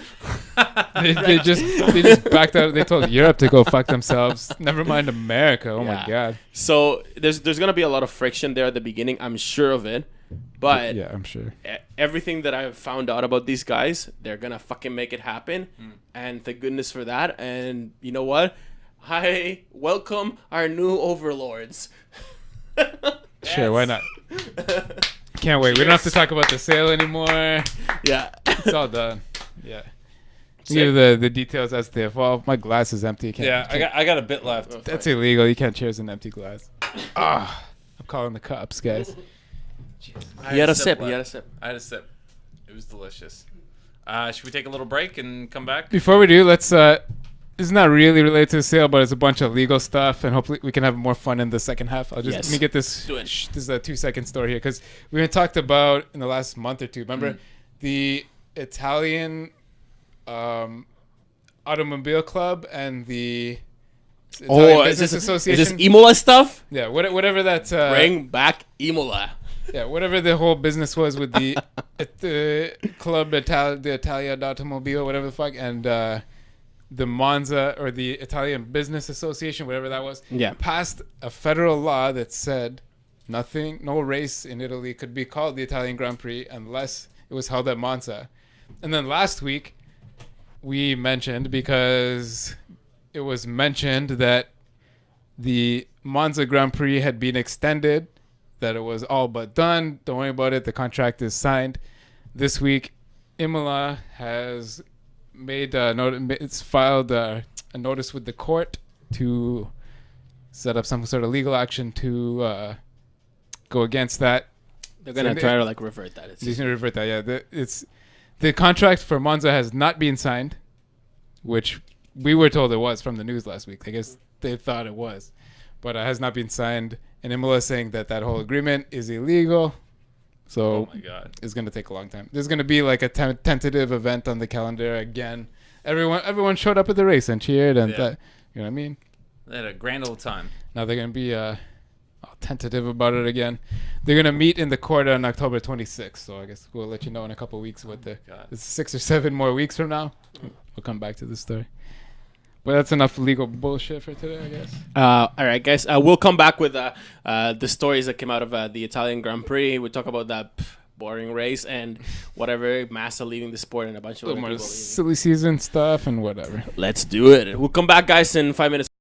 they just backed out. They told Europe to go fuck themselves. Never mind America. Oh my God. So there's going to be a lot of friction there at the beginning. I'm sure of it. But yeah, I'm sure. Everything that I've found out about these guys, they're going to fucking make it happen. And thank goodness for that. And you know what? I welcome our new overlords. Sure, why not? Can't wait. We don't have to talk about the sale anymore. Yeah. It's all done. Yeah. Give the details as they evolve. My glass is empty. I got a bit left. That's illegal. You can't cheers an empty glass. I'm calling the cops, guys. He had a sip. I had a sip. It was delicious. Should we take a little break and come back? Before we do, let's... It's not really related to the sale, but it's a bunch of legal stuff, and hopefully we can have more fun in the second half. Let me get this. This is a 2-second story here because we had talked about in the last month or two. Remember the Italian automobile club and the Italian Business Association. Is this Imola stuff? Yeah, whatever that. Bring back Imola. Yeah, whatever the whole business was with the club the Italia d'Automobile, whatever the fuck, and. The Monza or the Italian Business Association, whatever that was, passed a federal law that said no race in Italy could be called the Italian Grand Prix unless it was held at Monza. And then last week, we mentioned, because it was mentioned that the Monza Grand Prix had been extended, that it was all but done. Don't worry about it. The contract is signed. This week, Imola has... it's filed a notice with the court to set up some sort of legal action to go against that. They're gonna try to like revert that. They're gonna revert that. Yeah, the contract for Monza has not been signed, which we were told it was from the news last week. I guess they thought it was, but it has not been signed. And Imola is saying that whole agreement is illegal. So oh my God. It's going to take a long time. There's going to be like a tentative event on the calendar again. Everyone showed up at the race and cheered, and that, you know what I mean? They had a grand old time. Now they're going to be all tentative about it again. They're going to meet in the court on October 26th. So I guess we'll let you know in a couple of weeks what it's 6 or 7 more weeks from now. We'll come back to this story. But that's enough legal bullshit for today, I guess. All right, guys. We'll come back with the stories that came out of the Italian Grand Prix. We'll talk about that boring race and whatever, Massa leaving the sport and a bunch of other more people silly season stuff and whatever. Let's do it. We'll come back, guys, in 5 minutes.